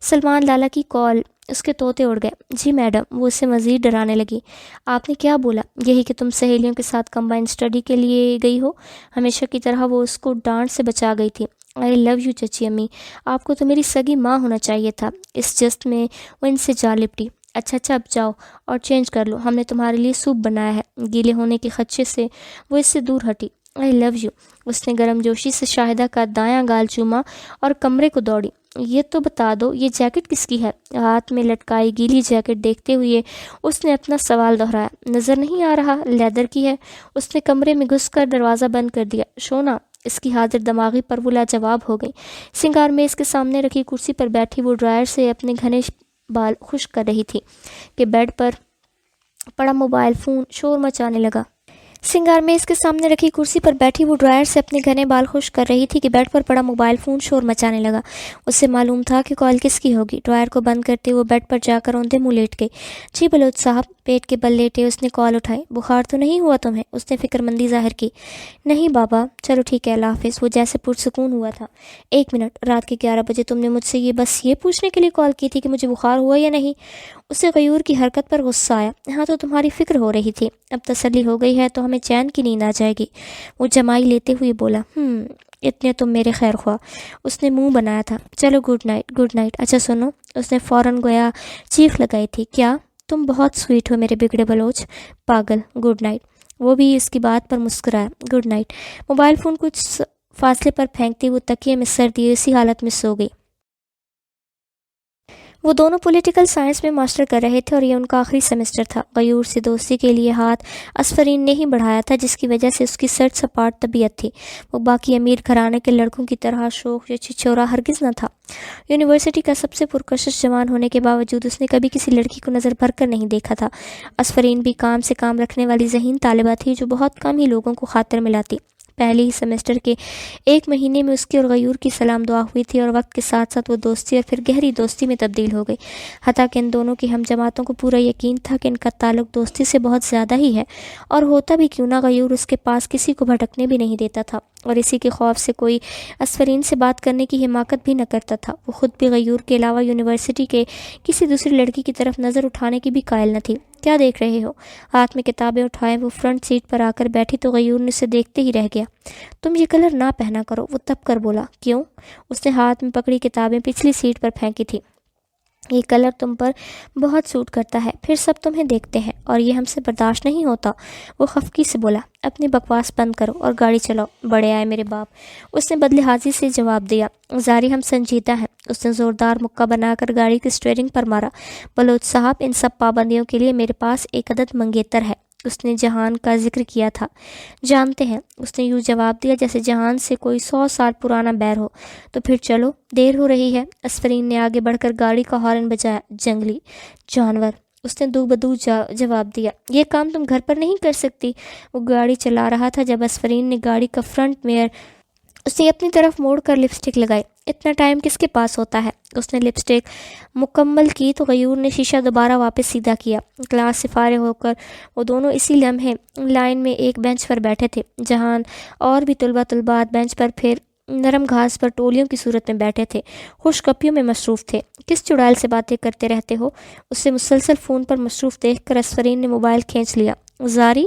[SPEAKER 1] سلمان لالا کی کال، اس کے طوطے اڑ گئے۔ جی میڈم، وہ اسے مزید ڈرانے لگی۔ آپ نے کیا بولا؟ یہی کہ تم سہیلیوں کے ساتھ کمبائن اسٹڈی کے لیے گئی ہو۔ ہمیشہ کی طرح وہ اس کو ڈانٹ سے بچا گئی تھی۔ آئی لو یو چچی امی، آپ کو تو میری سگی ماں ہونا چاہیے تھا۔ اس جست میں وہ ان سے جا لپٹی۔ اچھا اب جاؤ اور چینج کر لو، ہم نے تمہارے لیے سوپ بنایا ہے۔ گیلے ہونے کے خدشے سے وہ اس سے دور ہٹی۔ آئی لو یو، اس نے گرم جوشی سے شاہدہ کا دایاں گال چوما اور کمرے کو دوڑی۔ یہ تو بتا دو، یہ جیکٹ کس کی ہے؟ ہاتھ میں لٹکائی گیلی جیکٹ دیکھتے ہوئے اس نے اپنا سوال دہرایا۔ نظر نہیں آ رہا؟ لیدر کی ہے۔ اس نے کمرے میں گھس کر دروازہ بند کر دیا۔ شونا، اس کی حاضر دماغی پر وہ لاجواب ہو گئی۔ سنگار میز کے سامنے رکھی کرسی پر بیٹھی وہ ڈرائر سے اپنے گھنے بال خشک کر رہی تھی کہ بیڈ پر پڑا موبائل فون شور مچانے لگا۔ سنگار میز کے سامنے رکھی کرسی پر بیٹھی وہ ڈرائر سے اپنے گھنے بال خشک کر رہی تھی کہ بیڈ پر پڑا موبائل فون شور مچانے لگا۔ اسے معلوم تھا کہ کال کس کی ہوگی۔ ڈرائر کو بند کرتے وہ بیڈ پر جا کر اوندھے منہ لیٹ گئی۔ جی بلوچ صاحب، پیٹ کے بل لیٹے اس نے کال اٹھائی۔ بخار تو نہیں ہوا تمہیں؟ اس نے فکر مندی ظاہر کی۔ نہیں بابا، چلو ٹھیک ہے، اللہ حافظ۔ وہ جیسے پرسکون ہوا تھا۔ 1 منٹ، رات کے 11 بجے تم نے مجھ سے بس یہ پوچھنے کے لیے کال کی تھی کہ مجھے بخار ہوا یا نہیں؟ اسے غیور کی حرکت پر غصہ آیا۔ ہاں تو تمہاری فکر ہو رہی تھی، اب تسلی ہو گئی ہے تو ہمیں چین کی نیند آ جائے گی۔ وہ جمائی لیتے ہوئے بولا۔ اتنے تم میرے خیر خواہ، اس نے منہ بنایا تھا۔ چلو گڈ نائٹ، گڈ نائٹ۔ اچھا سنو، اس نے فوراً گویا چیخ لگائی تھی۔ کیا؟ تم بہت سویٹ ہو میرے بگڑے بلوچ پاگل، گڈ نائٹ۔ وہ بھی اس کی بات پر مسکرایا۔ Good night. موبائل فون کچھ فاصلے پر پھینکتی وہ تکیے میں سر دیے اسی حالت میں سو گئی۔ وہ دونوں پولیٹیکل سائنس میں ماسٹر کر رہے تھے اور یہ ان کا آخری سیمسٹر تھا۔ غیور سے دوستی کے لیے ہاتھ اسفرین نے ہی بڑھایا تھا، جس کی وجہ سے اس کی سرد سپاٹ طبیعت تھی۔ وہ باقی امیر گھرانے کے لڑکوں کی طرح شوخ یا چھچورا ہرگز نہ تھا۔ یونیورسٹی کا سب سے پرکشش جوان ہونے کے باوجود اس نے کبھی کسی لڑکی کو نظر بھر کر نہیں دیکھا تھا۔ اسفرین بھی کام سے کام رکھنے والی ذہین طالبہ تھی جو بہت کم ہی لوگوں کو خاطر میں لاتی۔ پہلے ہی سیمسٹر کے 1 مہینے میں اس کی اور غیور کی سلام دعا ہوئی تھی، اور وقت کے ساتھ ساتھ وہ دوستی اور پھر گہری دوستی میں تبدیل ہو گئی۔ حتیٰ کہ ان دونوں کی ہم جماعتوں کو پورا یقین تھا کہ ان کا تعلق دوستی سے بہت زیادہ ہی ہے، اور ہوتا بھی کیوں نہ غیور اس کے پاس کسی کو بھٹکنے بھی نہیں دیتا تھا، اور اسی کے خوف سے کوئی اسفرین سے بات کرنے کی حماقت بھی نہ کرتا تھا۔ وہ خود بھی غیور کے علاوہ یونیورسٹی کے کسی دوسری لڑکی کی طرف نظر اٹھانے کی بھی قائل نہ تھی۔ کیا دیکھ رہے ہو؟ ہاتھ میں کتابیں اٹھائے وہ فرنٹ سیٹ پر آ کر بیٹھی تو غیور نے اسے دیکھتے ہی رہ گیا۔ تم یہ کلر نہ پہنا کرو، وہ تب کر بولا۔ کیوں؟ اس نے ہاتھ میں پکڑی کتابیں پچھلی سیٹ پر پھینکی تھی۔ یہ کلر تم پر بہت سوٹ کرتا ہے، پھر سب تمہیں دیکھتے ہیں اور یہ ہم سے برداشت نہیں ہوتا۔ وہ خفگی سے بولا، اپنی بکواس بند کرو اور گاڑی چلاؤ، بڑے آئے میرے باپ، اس نے بدلحاظی سے جواب دیا۔ زاری ہم سنجیدہ ہیں، اس نے زوردار مکہ بنا کر گاڑی کی اسٹیئرنگ پر مارا۔ بلوچ صاحب، ان سب پابندیوں کے لیے میرے پاس ایک عدد منگیتر ہے۔ اس نے جہان کا ذکر کیا تھا۔ جانتے ہیں، اس نے یوں جواب دیا جیسے جہان سے کوئی 100 سال پرانا بیر ہو۔ تو پھر چلو، دیر ہو رہی ہے۔ اسفرین نے آگے بڑھ کر گاڑی کا ہارن بجایا۔ جنگلی جانور، اس نے دو بدو جواب دیا۔ یہ کام تم گھر پر نہیں کر سکتی۔ وہ گاڑی چلا رہا تھا جب اسفرین نے گاڑی کا فرنٹ میئر اس نے اپنی طرف موڑ کر لپسٹک لگائی۔ اتنا ٹائم کس کے پاس ہوتا ہے؟ اس نے لپسٹک مکمل کی تو غیور نے شیشہ دوبارہ واپس سیدھا کیا۔ کلاس سے فارغ ہو کر وہ دونوں اسی لمحے لائن میں ایک بینچ پر بیٹھے تھے۔ جہان اور بھی طلبات بینچ پر پھر نرم گھاس پر ٹولیوں کی صورت میں بیٹھے تھے، خوش گپیوں میں مصروف تھے۔ کس چڑیل سے باتیں کرتے رہتے ہو؟ اسے مسلسل فون پر مصروف دیکھ کر اسفرین نے موبائل کھینچ لیا۔ زاری،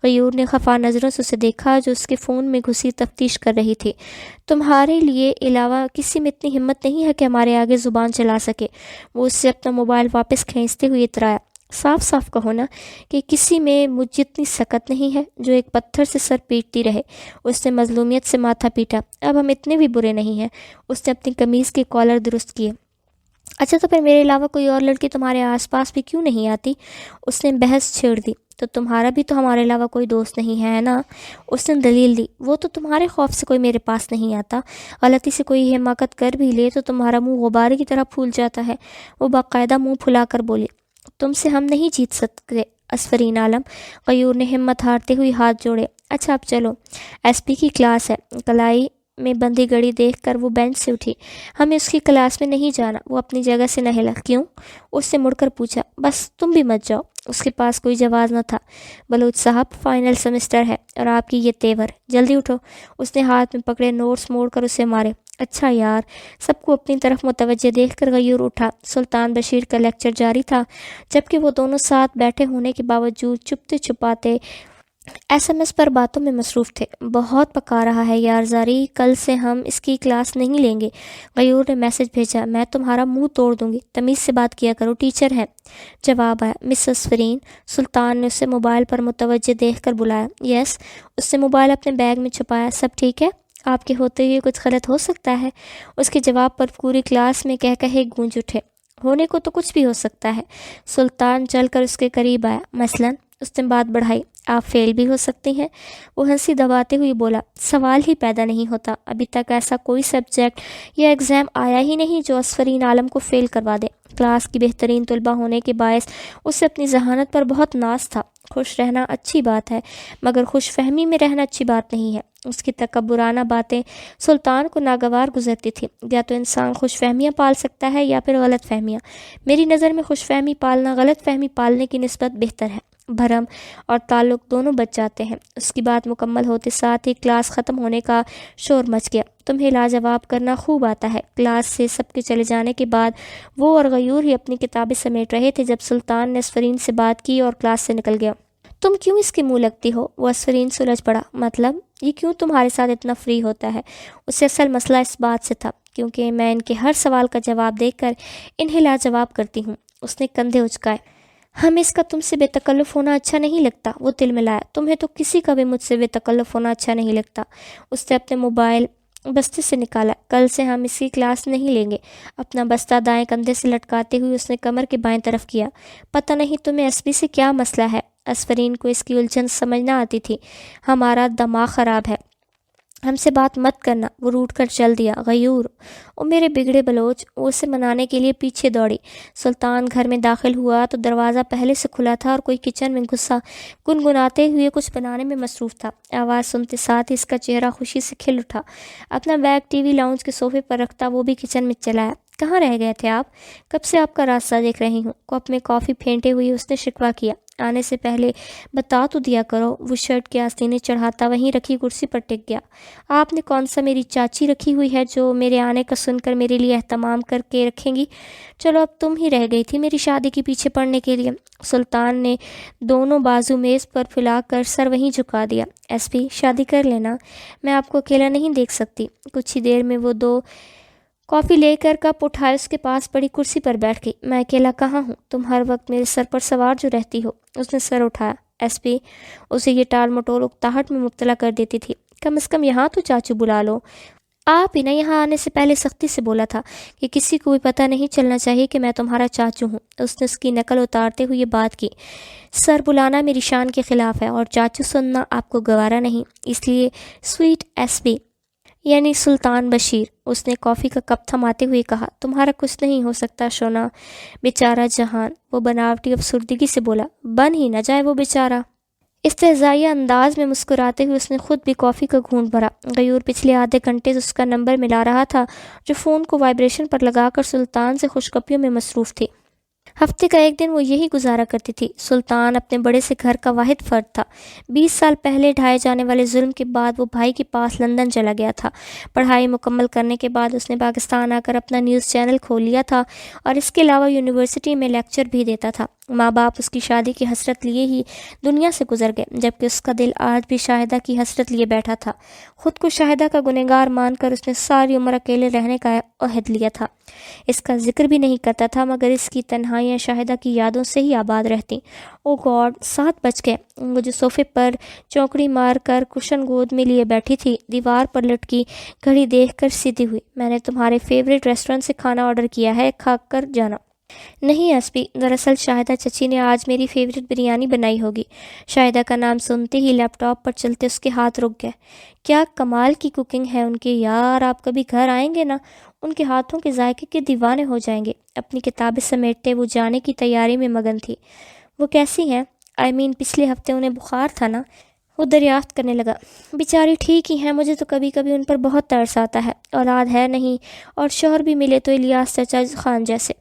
[SPEAKER 1] غیور نے خفا نظروں سے اسے دیکھا جو اس کے فون میں گھسی تفتیش کر رہی تھی۔ تمہارے لیے علاوہ کسی میں اتنی ہمت نہیں ہے کہ ہمارے آگے زبان چلا سکے۔ وہ اس سے اپنا موبائل واپس کھینچتے ہوئے اترایا۔ صاف صاف کہو نا کہ کسی میں مجھ جتنی سکت نہیں ہے جو ایک پتھر سے سر پیٹتی رہے۔ اس نے مظلومیت سے ماتھا پیٹا۔ اب ہم اتنے بھی برے نہیں ہیں۔ اس نے اپنی قمیض کے کالر درست کیے۔ اچھا، تو پھر میرے علاوہ کوئی اور لڑکی تمہارے آس پاس بھی کیوں نہیں آتی؟ اس نے بحث چھیڑ دی۔ تو تمہارا بھی تو ہمارے علاوہ کوئی دوست نہیں ہے نا؟ اس نے دلیل دی۔ وہ تو تمہارے خوف سے کوئی میرے پاس نہیں آتا۔ غلطی سے کوئی حماقت کر بھی لے تو تمہارا منہ غبارے کی طرح پھول جاتا ہے۔ وہ باقاعدہ منہ پھلا کر بولی۔ تم سے ہم نہیں جیت سکتے اسفرین عالم۔ غیور نے ہمت ہارتے ہوئے ہاتھ جوڑے۔ اچھا اب چلو، ایس پی کی کلاس ہے۔ کلائی میں بندھی گھڑی دیکھ کر وہ بینچ سے اٹھی۔ ہمیں اس کی کلاس میں نہیں جانا۔ وہ اپنی جگہ سے نہ ہلا۔ کیوں؟ اس سے مڑ کر پوچھا۔ بس تم بھی مت جاؤ۔ اس کے پاس کوئی جواز نہ تھا۔ بلوچ صاحب، فائنل سمسٹر ہے اور آپ کی یہ تیور، جلدی اٹھو۔ اس نے ہاتھ میں پکڑے نوٹس موڑ کر اسے مارے۔ اچھا یار۔ سب کو اپنی طرف متوجہ دیکھ کر غیور اٹھا۔ سلطان بشیر کا لیکچر جاری تھا، جبکہ وہ دونوں ساتھ بیٹھے ہونے کے باوجود چپتے چھپاتے ایس ایم ایس پر باتوں میں مصروف تھے۔ بہت پکا رہا ہے یار زاری، کل سے ہم اس کی کلاس نہیں لیں گے۔ غیور نے میسج بھیجا۔ میں تمہارا منہ توڑ دوں گی، تمیز سے بات کیا کرو، ٹیچر ہے۔ جواب آیا۔ مس اسفرین۔ سلطان نے اسے موبائل پر متوجہ دیکھ کر بلایا۔ یس۔ اس نے موبائل اپنے بیگ میں چھپایا۔ سب ٹھیک ہے؟ آپ کے ہوتے ہوئے کچھ غلط ہو سکتا ہے؟ اس کے جواب پر پوری کلاس میں کہے گونج اٹھے۔ ہونے کو تو کچھ بھی ہو سکتا ہے۔ سلطان چل کر اس کے قریب آیا۔ مثلاً؟ اس نے بات بڑھائی۔ آپ فیل بھی ہو سکتی ہیں۔ وہ ہنسی دباتے ہوئے بولا۔ سوال ہی پیدا نہیں ہوتا۔ ابھی تک ایسا کوئی سبجیکٹ یا ایگزام آیا ہی نہیں جو اسفرین عالم کو فیل کروا دے۔ کلاس کی بہترین طلبہ ہونے کے باعث اسے اپنی ذہانت پر بہت ناز تھا۔ خوش رہنا اچھی بات ہے، مگر خوش فہمی میں رہنا اچھی بات نہیں ہے۔ اس کی تکبرانہ باتیں سلطان کو ناگوار گزرتی تھی۔ یا تو انسان خوش فہمیاں پال سکتا ہے یا پھر غلط فہمیاں۔ میری نظر میں خوش فہمی پالنا غلط فہمی پالنے کی نسبت بہتر ہے۔ بھرم اور تعلق دونوں بچ جاتے ہیں۔ اس کی بات مکمل ہوتے ساتھ ہی کلاس ختم ہونے کا شور مچ گیا۔ تمہیں لاجواب کرنا خوب آتا ہے۔ کلاس سے سب کے چلے جانے کے بعد وہ اور غیور ہی اپنی کتابیں سمیٹ رہے تھے جب سلطان نے اسفرین سے بات کی اور کلاس سے نکل گیا۔ تم کیوں اس کے منہ لگتی ہو؟ وہ اسفرین سلجھ پڑا۔ مطلب یہ کیوں تمہارے ساتھ اتنا فری ہوتا ہے؟ اسے اصل مسئلہ اس بات سے تھا کیونکہ میں ان کے ہر سوال کا جواب دے کر انہیں لاجواب کرتی ہوں۔ اس نے کندھے اچکائے۔ ہمیں اس کا تم سے بے تکلف ہونا اچھا نہیں لگتا۔ وہ تل ملایا۔ تمہیں تو کسی کا بھی مجھ سے بے تکلف ہونا اچھا نہیں لگتا۔ اس نے اپنے موبائل بستے سے نکالا۔ کل سے ہم اس کی کلاس نہیں لیں گے۔ اپنا بستہ دائیں کندھے سے لٹکاتے ہوئے اس نے کمر کے بائیں طرف کیا۔ پتہ نہیں تمہیں ایس پی سے کیا مسئلہ ہے؟ اسفرین کو اس کی الجھن سمجھ نہ آتی تھی۔ ہمارا دماغ خراب ہے، ہم سے بات مت کرنا۔ وہ روٹ کر چل دیا۔ غیور، او میرے بگڑے بلوچ، وہ اسے منانے کے لیے پیچھے دوڑی۔ سلطان گھر میں داخل ہوا تو دروازہ پہلے سے کھلا تھا اور کوئی کچن میں گھسا گنگناتے ہوئے کچھ بنانے میں مصروف تھا۔ آواز سنتے ساتھ ہی اس کا چہرہ خوشی سے کھل اٹھا۔ اپنا بیگ ٹی وی لاؤنج کے صوفے پر رکھتا وہ بھی کچن میں چلا آیا۔ کہاں رہ گئے تھے آپ؟ کب سے آپ کا راستہ دیکھ رہی ہوں۔ کپ میں کافی پھینٹے ہوئے اس نے شکوہ کیا۔ آنے سے پہلے بتا تو دیا کرو۔ وہ شرٹ کے آستینے چڑھاتا وہیں رکھی کرسی پر ٹک گیا۔ آپ نے کون سا میری چاچی رکھی ہوئی ہے جو میرے آنے کا سن کر میرے لیے اہتمام کر کے رکھیں گی؟ چلو اب تم ہی رہ گئی تھی میری شادی کے پیچھے پڑنے کے لیے۔ سلطان نے دونوں بازو میز پر پھیلا کر سر وہیں جھکا دیا۔ ایس پی، شادی کر لینا، میں آپ کو اکیلا نہیں دیکھ سکتی۔ کچھ ہی دیر میں وہ دو کافی لے کر کپ اٹھائے اس کے پاس پڑی کرسی پر بیٹھ گئی۔ میں اکیلا کہاں ہوں؟ تم ہر وقت میرے سر پر سوار جو رہتی ہو۔ اس نے سر اٹھایا۔ ایس پی اسے یہ ٹال مٹول اکتاہٹ میں مبتلا کر دیتی تھی۔ کم از کم یہاں تو چاچو بلا لو۔ آپ ہی نے یہاں آنے سے پہلے سختی سے بولا تھا کہ کسی کو بھی پتہ نہیں چلنا چاہیے کہ میں تمہارا چاچو ہوں۔ اس نے اس کی نقل اتارتے ہوئے یہ بات کی۔ سر بلانا میری شان کے خلاف ہے اور چاچو سننا آپ کو گوارا نہیں، اس لیے سویٹ ایس پی یعنی سلطان بشیر، اس نے کافی کا کپ تھماتے ہوئے کہا، تمہارا کچھ نہیں ہو سکتا شونا۔ بیچارہ جہان، وہ بناوٹی افسردگی سے بولا۔ بن ہی نہ جائے وہ بیچارہ۔ استہزائیہ انداز میں مسکراتے ہوئے اس نے خود بھی کافی کا گھونٹ بھرا۔ غیور پچھلے آدھے گھنٹے سے اس کا نمبر ملا رہا تھا، جو فون کو وائبریشن پر لگا کر سلطان سے خوشگپیوں میں مصروف تھی۔ ہفتے کا ایک دن وہ یہی گزارا کرتی تھی۔ سلطان اپنے بڑے سے گھر کا واحد فرد تھا۔ 20 سال پہلے ڈھائے جانے والے ظلم کے بعد وہ بھائی کے پاس لندن چلا گیا تھا۔ پڑھائی مکمل کرنے کے بعد اس نے پاکستان آ کر اپنا نیوز چینل کھول لیا تھا اور اس کے علاوہ یونیورسٹی میں لیکچر بھی دیتا تھا۔ ماں باپ اس کی شادی کی حسرت لیے ہی دنیا سے گزر گئے، جبکہ اس کا دل آج بھی شاہدہ کی حسرت لیے بیٹھا تھا۔ خود کو شاہدہ کا گنہگار مان کر اس نے ساری عمر اکیلے رہنے کا عہد لیا تھا۔ اس کا ذکر بھی نہیں کرتا تھا، مگر اس کی تنہائیاں شاہدہ کی یادوں سے ہی آباد رہتی۔ او گاڈ، 7 بج گئے۔ وہ جو صوفے پر چونکڑی مار کر کشن گود میں لیے بیٹھی تھی، دیوار پر لٹکی گھڑی دیکھ کر سیدھی ہوئی۔ میں نے تمہارے فیوریٹ ریسٹورنٹ سے کھانا آرڈر کیا ہے، کھا کر جانا۔ نہیں ایس پی، دراصل شاہدہ چچی نے آج میری فیوریٹ بریانی بنائی ہوگی۔ شاہدہ کا نام سنتے ہی لیپ ٹاپ پر چلتے اس کے ہاتھ رک گئے۔ کیا کمال کی کوکنگ ہے ان کی یار، آپ کبھی گھر آئیں گے نا، ان کے ہاتھوں کے ذائقے کے دیوانے ہو جائیں گے۔ اپنی کتابیں سمیٹتے وہ جانے کی تیاری میں مگن تھی۔ وہ کیسی ہیں؟ پچھلے ہفتے انہیں بخار تھا نا؟ وہ دریافت کرنے لگا۔ بیچاری ٹھیک ہی ہیں، مجھے تو کبھی کبھی ان پر بہت ترس آتا ہے۔ اولاد ہے نہیں اور شوہر بھی ملے تو الیاس چچا خان جیسے۔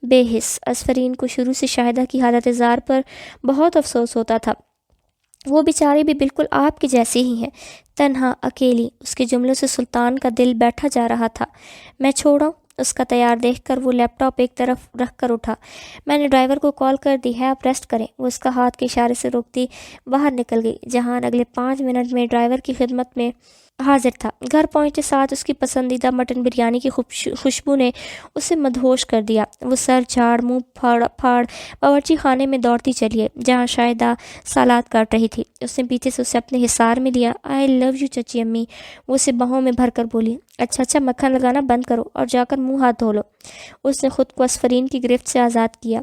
[SPEAKER 1] بے حس اصفرین کو شروع سے شاہدہ کی حالت زار پر بہت افسوس ہوتا تھا۔ وہ بیچاری بھی بالکل آپ کی جیسی ہی ہیں، تنہا، اکیلی۔ اس کے جملوں سے سلطان کا دل بیٹھا جا رہا تھا۔ میں چھوڑاؤں؟ اس کا تیار دیکھ کر وہ لیپ ٹاپ ایک طرف رکھ کر اٹھا۔ میں نے ڈرائیور کو کال کر دی ہے، آپ ریسٹ کریں۔ وہ اس کا ہاتھ کے اشارے سے روکتی باہر نکل گئی۔ جہان اگلے 5 منٹ میں ڈرائیور کی خدمت میں حاضر تھا۔ گھر پہنچتے ساتھ اس کی پسندیدہ مٹن بریانی کی خوشبو نے اسے مدہوش کر دیا۔ وہ سر جھاڑ منہ پھاڑ باورچی خانے میں دوڑتی چلی گئی، جہاں شاہدہ سالاد کاٹ رہی تھی۔ اس نے پیچھے سے اسے اپنے حصار میں لیا۔ آئی لو یو چچی امی، وہ اسے باہوں میں بھر کر بولی۔ اچھا مکھن لگانا بند کرو اور جا کر منہ ہاتھ دھو لو۔ اس نے خود کو اصفرین کی گرفت سے آزاد کیا۔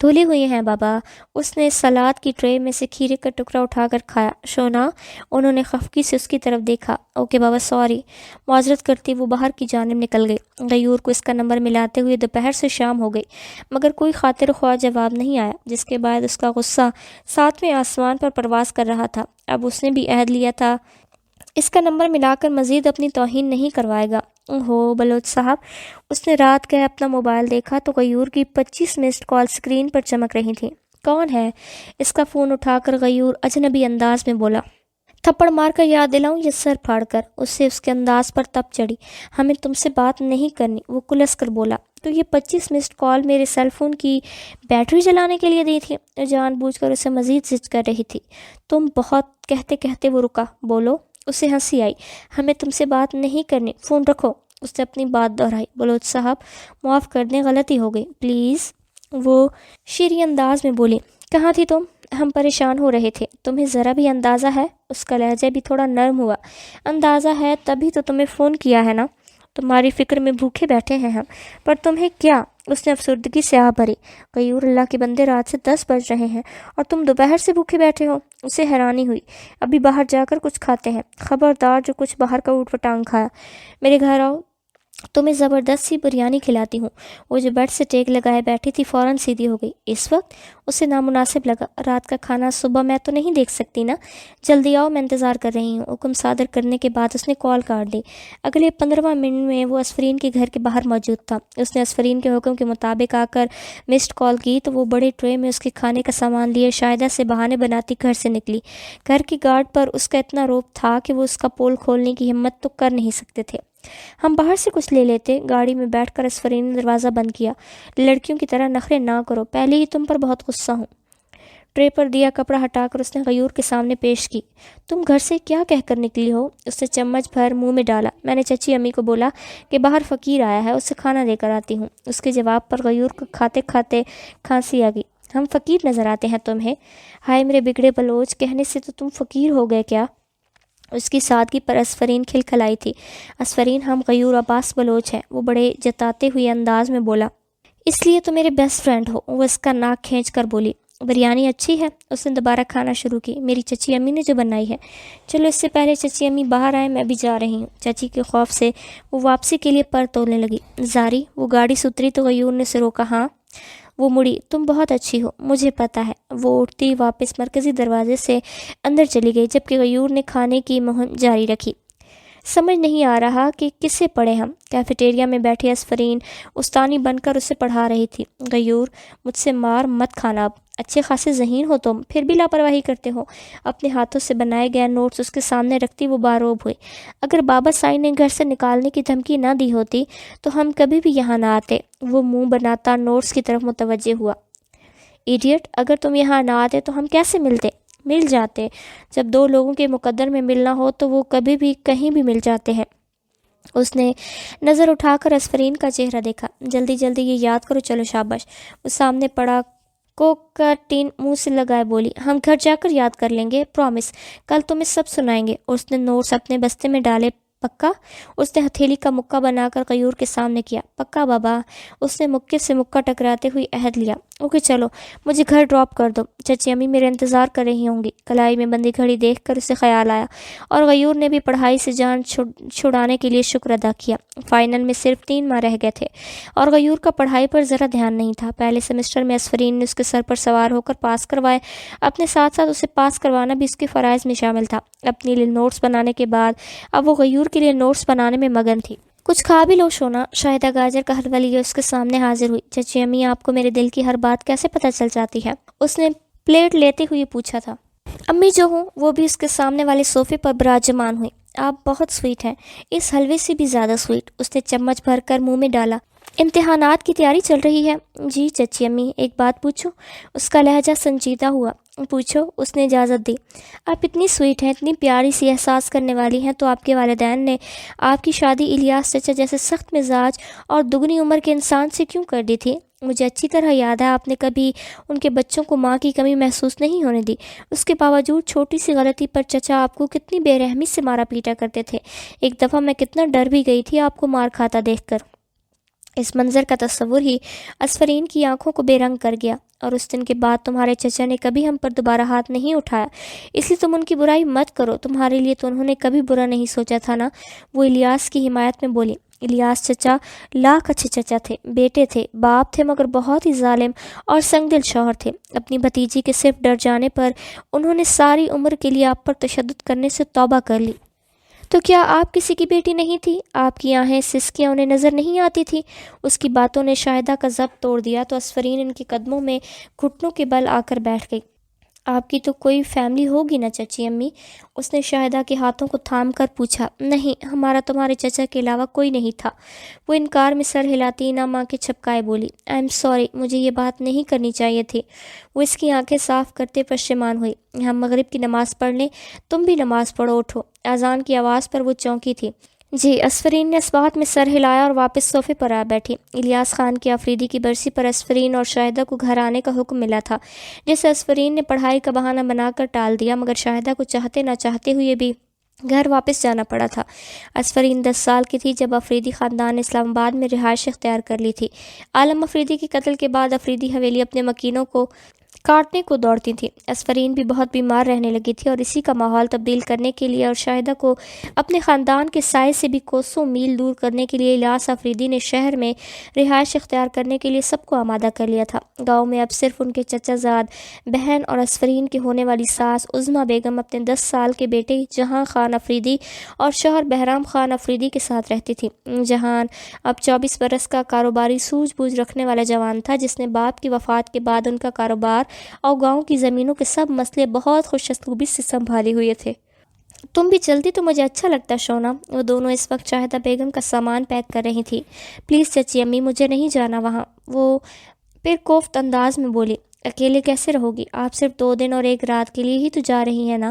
[SPEAKER 1] دھلے ہوئے ہیں بابا۔ اس نے سلاد کی ٹرے میں سے کھیرے کا ٹکڑا اٹھا کر کھایا۔ شونا، انہوں نے خفگی سے اس کی طرف دیکھا۔ اوکے بابا، سوری۔ معذرت کرتی وہ باہر کی جانب نکل گئی۔ غیور کو اس کا نمبر ملاتے ہوئے دوپہر سے شام ہو گئی، مگر کوئی خاطر خواہ جواب نہیں آیا، جس کے بعد اس کا غصہ 7ویں آسمان پر پرواز کر رہا تھا۔ اب اس نے بھی عہد لیا تھا اس کا نمبر ملا کر مزید اپنی توہین نہیں کروائے گا۔ اوہو بلوچ صاحب، اس نے رات گئے اپنا موبائل دیکھا تو غیور کی 25 مسڈ کال سکرین پر چمک رہی تھی۔ کون ہے؟ اس کا فون اٹھا کر غیور اجنبی انداز میں بولا۔ تھپڑ مار کر یاد دلاؤں یا سر پھاڑ کر؟ اس سے اس کے انداز پر تپ چڑھی۔ ہمیں تم سے بات نہیں کرنی، وہ کلس کر بولا۔ تو یہ 25 مسڈ کال میرے سیل فون کی بیٹری جلانے کے لیے دی تھی؟ جان بوجھ کر اسے مزید زج کر رہی تھی۔ تم بہت کہتے کہتے وہ رکا۔ بولو۔ اسے ہنسی آئی۔ ہمیں تم سے بات نہیں کرنی، فون رکھو۔ اس نے اپنی بات دہرائی۔ بلوچ صاحب معاف کر دیں، غلطی ہو گئی، پلیز، وہ شیریں انداز میں بولی۔ کہاں تھی تم؟ ہم پریشان ہو رہے تھے۔ تمہیں ذرا بھی اندازہ ہے؟ اس کا لہجہ بھی تھوڑا نرم ہوا۔ اندازہ ہے تبھی تو تمہیں فون کیا ہے نا، تمہاری فکر میں بھوکے بیٹھے ہیں ہم۔ پر تمہیں کیا؟ اس نے افسردگی سے آہ بھری۔ غیور، اللہ کے بندے، رات سے 10 بج رہے ہیں اور تم دوپہر سے بھوکے بیٹھے ہو؟ اسے حیرانی ہوئی۔ ابھی باہر جا کر کچھ کھاتے ہیں۔ خبردار جو کچھ باہر کا اوٹ پٹانگ کھایا۔ میرے گھر آؤ، تمہیں زبردست سی بریانی کھلاتی ہوں۔ وہ جو بیڈ سے ٹیک لگائے بیٹھی تھی فوراً سیدھی ہو گئی۔ اس وقت اسے نامناسب لگا۔ رات کا کھانا صبح میں تو نہیں دیکھ سکتی نا؟ جلدی آؤ، میں انتظار کر رہی ہوں۔ حکم صادر کرنے کے بعد اس نے کال کاٹ دی۔ اگلے 15 منٹ میں وہ اصفرین کے گھر کے باہر موجود تھا۔ اس نے اصفرین کے حکم کے مطابق آ کر مسڈ کال کی تو وہ بڑے ٹرے میں اس کے کھانے کا سامان لیے شاہدہ سے بہانے بناتی گھر سے نکلی۔ گھر کی گارڈ پر اس کا اتنا روب تھا کہ وہ اس کا پول کھولنے کی ہمت تو کر نہیں سکتے تھے۔ ہم باہر سے کچھ لے لیتے۔ گاڑی میں بیٹھ کر اصفرین نے دروازہ بند کیا۔ لڑکیوں کی طرح نخرے نہ کرو، پہلے ہی تم پر بہت غصہ ہوں۔ ٹرے پر دیا کپڑا ہٹا کر اس نے غیور کے سامنے پیش کی۔ تم گھر سے کیا کہہ کر نکلی ہو؟ اس نے چمچ بھر منہ میں ڈالا۔ میں نے چچی امی کو بولا کہ باہر فقیر آیا ہے، اسے کھانا دے کر آتی ہوں۔ اس کے جواب پر غیور کو کھاتے کھاتے کھانسی آ گئی۔ ہم فقیر نظر آتے ہیں تمہیں؟ ہائے میرے بگڑے بلوچ، کہنے سے تو تم فقیر ہو گئے کیا؟ اس کی سادگی پر اسفرین کھلکھلائی تھی۔ اسفرین، ہم غیور عباس بلوچ ہیں، وہ بڑے جتاتے ہوئے انداز میں بولا۔ اس لیے تو میرے بیسٹ فرینڈ ہو، وہ اس کا ناک کھینچ کر بولی۔ بریانی اچھی ہے؟ اس نے دوبارہ کھانا شروع کی۔ میری چچی امی نے جو بنائی ہے۔ چلو اس سے پہلے چچی امی باہر آئے، میں بھی جا رہی ہوں۔ چچی کے خوف سے وہ واپسی کے لیے پر تولنے لگی۔ زاری، وہ گاڑی سے اتری تو غیور نے اسے روکا۔ ہاں؟ وہ مڑی۔ تم بہت اچھی ہو، مجھے پتہ ہے۔ وہ اٹھتی واپس مرکزی دروازے سے اندر چلی گئی، جبکہ غیور نے کھانے کی مہم جاری رکھی۔ سمجھ نہیں آ رہا کہ کس سے پڑھے ہم۔ کیفیٹیریا میں بیٹھی اسفرین استانی بن کر اسے پڑھا رہی تھی۔ غیور، مجھ سے مار مت کھانا اب، اچھے خاصے ذہین ہو تم، پھر بھی لاپرواہی کرتے ہو۔ اپنے ہاتھوں سے بنائے گئے نوٹس اس کے سامنے رکھتی وہ باروب ہوئی۔ اگر بابا سائی نے گھر سے نکالنے کی دھمکی نہ دی ہوتی تو ہم کبھی بھی یہاں نہ آتے۔ وہ منہ بناتا نوٹس کی طرف متوجہ ہوا۔ ایڈیٹ، اگر تم یہاں نہ آتے تو ہم کیسے ملتے؟ مل جاتے۔ جب دو لوگوں کے مقدر میں ملنا ہو تو وہ کبھی بھی کہیں بھی مل جاتے ہیں۔ اس نے نظر اٹھا کر اسفرین کا چہرہ دیکھا۔ جلدی جلدی یہ یاد کرو، چلو شاباش۔ وہ سامنے پڑا کوک کا ٹین منہ سے لگائے بولی، ہم گھر جا کر یاد کر لیں گے، پرومس، کل تمہیں سب سنائیں گے۔ اور اس نے نوٹس اپنے بستے میں ڈالے۔ پکا؟ اس نے ہتھیلی کا مکہ بنا کر غیور کے سامنے کیا۔ پکا بابا، اس نے مکے سے مکہ ٹکراتے ہوئے عہد لیا۔ اوکے چلو، مجھے گھر ڈراپ کر دو، چچی امی میرے انتظار کر رہی ہوں گی۔ کلائی میں بندی گھڑی دیکھ کر اسے خیال آیا، اور غیور نے بھی پڑھائی سے جان چھڑانے کے لیے شکر ادا کیا۔ فائنل میں صرف 3 ماہ رہ گئے تھے، اور غیور کا پڑھائی پر ذرا دھیان نہیں تھا۔ پہلے سیمسٹر میں اسفرین نے اس کے سر پر سوار ہو کر پاس کروائے، اپنے ساتھ ساتھ اسے پاس کروانا بھی اس کے فرائض میں شامل تھا۔ اپنے لیے نوٹس بنانے کے بعد اب وہ غیور کے لیے نوٹس بنانے میں مگن تھی۔ کچھ کھا بھی لو شونا۔ شاہدہ گاجر کا حلوہ لیے اس کے سامنے حاضر ہوئی۔ چچی امی، آپ کو میرے دل کی ہر بات کیسے پتہ چل جاتی ہے؟ اس نے پلیٹ لیتے ہوئے پوچھا تھا۔ امی جو ہوں وہ بھی اس کے سامنے والے صوفے پر براجمان ہوئی۔ آپ بہت سویٹ ہیں، اس حلوے سے بھی زیادہ سویٹ۔ اس نے چمچ بھر کر منہ میں ڈالا۔ امتحانات کی تیاری چل رہی ہے؟ جی چچی امی، ایک بات پوچھوں؟ اس کا لہجہ سنجیدہ ہوا۔ پوچھو، اس نے اجازت دی۔ آپ اتنی سویٹ ہیں، اتنی پیاری سی احساس کرنے والی ہیں، تو آپ کے والدین نے آپ کی شادی الیاس چچا جیسے سخت مزاج اور دگنی عمر کے انسان سے کیوں کر دی تھی؟ مجھے اچھی طرح یاد ہے آپ نے کبھی ان کے بچوں کو ماں کی کمی محسوس نہیں ہونے دی۔ اس کے باوجود چھوٹی سی غلطی پر چچا آپ کو کتنی بے رحمی سے مارا پیٹا کرتے تھے۔ ایک دفعہ میں کتنا ڈر بھی گئی تھی آپ کو مار کھاتا دیکھ کر۔ اس منظر کا تصور ہی اسفرین کی آنکھوں کو بے رنگ کر گیا۔ اور اس دن کے بعد تمہارے چچا نے کبھی ہم پر دوبارہ ہاتھ نہیں اٹھایا، اس لیے تم ان کی برائی مت کرو، تمہارے لیے تو انہوں نے کبھی برا نہیں سوچا تھا نا۔ وہ الیاس کی حمایت میں بولی۔ الیاس چچا لاکھ اچھے چچا تھے، بیٹے تھے، باپ تھے، مگر بہت ہی ظالم اور سنگ دل شوہر تھے۔ اپنی بھتیجی کے صرف ڈر جانے پر انہوں نے ساری عمر کے لیے آپ پر تشدد کرنے سے توبہ کر لی۔ تو کیا آپ کسی کی بیٹی نہیں تھی؟ آپ کی آہیں سسکیاں انہیں نظر نہیں آتی تھی؟ اس کی باتوں نے شاہدہ کا ضبط توڑ دیا تو اسفرین ان کے قدموں میں گھٹنوں کے بل آ کر بیٹھ گئی۔ آپ کی تو کوئی فیملی ہوگی نا چچی امی؟ اس نے شاہدہ کے ہاتھوں کو تھام کر پوچھا۔ نہیں، ہمارا تمہارے چچا کے علاوہ کوئی نہیں تھا۔ وہ انکار میں سر ہلاتی نہ ماں کے چھپکائے بولی۔ آئی ایم سوری، مجھے یہ بات نہیں کرنی چاہیے تھی۔ وہ اس کی آنکھیں صاف کرتے پشیمان ہوئی۔ ہم مغرب کی نماز پڑھ لیں، تم بھی نماز پڑھو، اٹھو۔ اذان کی آواز پر وہ چونکی تھی۔ جی، اسفرین نے اس بات میں سر ہلایا اور واپس صوفے پر آ بیٹھی۔ الیاس خان کی آفریدی کی برسی پر اسفرین اور شاہدہ کو گھر آنے کا حکم ملا تھا، جسے اسفرین نے پڑھائی کا بہانہ بنا کر ٹال دیا، مگر شاہدہ کو چاہتے نہ چاہتے ہوئے بھی گھر واپس جانا پڑا تھا۔ اسفرین 10 سال کی تھی جب آفریدی خاندان نے اسلام آباد میں رہائش اختیار کر لی تھی۔ عالم آفریدی کے قتل کے بعد آفریدی حویلی اپنے مکینوں کو کاٹنے کو دوڑتی تھی۔ اسفرین بھی بہت بیمار رہنے لگی تھی، اور اسی کا ماحول تبدیل کرنے کے لیے اور شاہدہ کو اپنے خاندان کے سائے سے بھی کوسوں میل دور کرنے کے لیے الیاس آفریدی نے شہر میں رہائش اختیار کرنے کے لیے سب کو آمادہ کر لیا تھا۔ گاؤں میں اب صرف ان کے چچا زاد بہن اور اسفرین کی ہونے والی ساس عظمیٰ بیگم اپنے 10 سال کے بیٹے جہان خان آفریدی اور شوہر بہرام خان آفریدی کے ساتھ رہتی تھی۔ جہان اب 24 برس کا کاروباری سوجھ بوجھ رکھنے والا جوان تھا، جس نے باپ کی وفات کے بعد ان کا کاروبار اور گاؤں کی زمینوں کے سب مسئلے بہت خوش اسلوبی سے سنبھالے ہوئے تھے۔ تم بھی چلتی تو مجھے اچھا لگتا شونا۔ وہ دونوں اس وقت شاہدہ بیگم کا سامان پیک کر رہی تھی۔ پلیز چچی امی، مجھے نہیں جانا وہاں، وہ پھر کوفت انداز میں بولی۔ اکیلے کیسے رہو گی؟ آپ صرف 2 دن اور 1 رات کے لیے ہی تو جا رہی ہیں نا،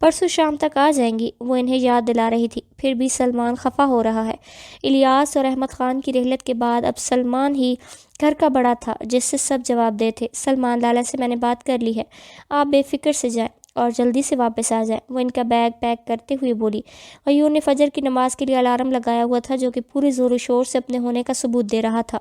[SPEAKER 1] پرسوں شام تک آ جائیں گی، وہ انہیں یاد دلا رہی تھی۔ پھر بھی سلمان خفا ہو رہا ہے۔ الیاس اور احمد خان کی رحلت کے بعد اب سلمان ہی گھر کا بڑا تھا جس سے سب جواب دے تھے۔ سلمان لالا سے میں نے بات کر لی ہے، آپ بے فکر سے جائیں اور جلدی سے واپس آ جائیں، وہ ان کا بیگ پیک کرتے ہوئے بولی۔ غیور نے فجر کی نماز کے لیے الارم لگایا ہوا تھا جو کہ پورے زور و شور سے اپنے ہونے کا ثبوت دے رہا تھا۔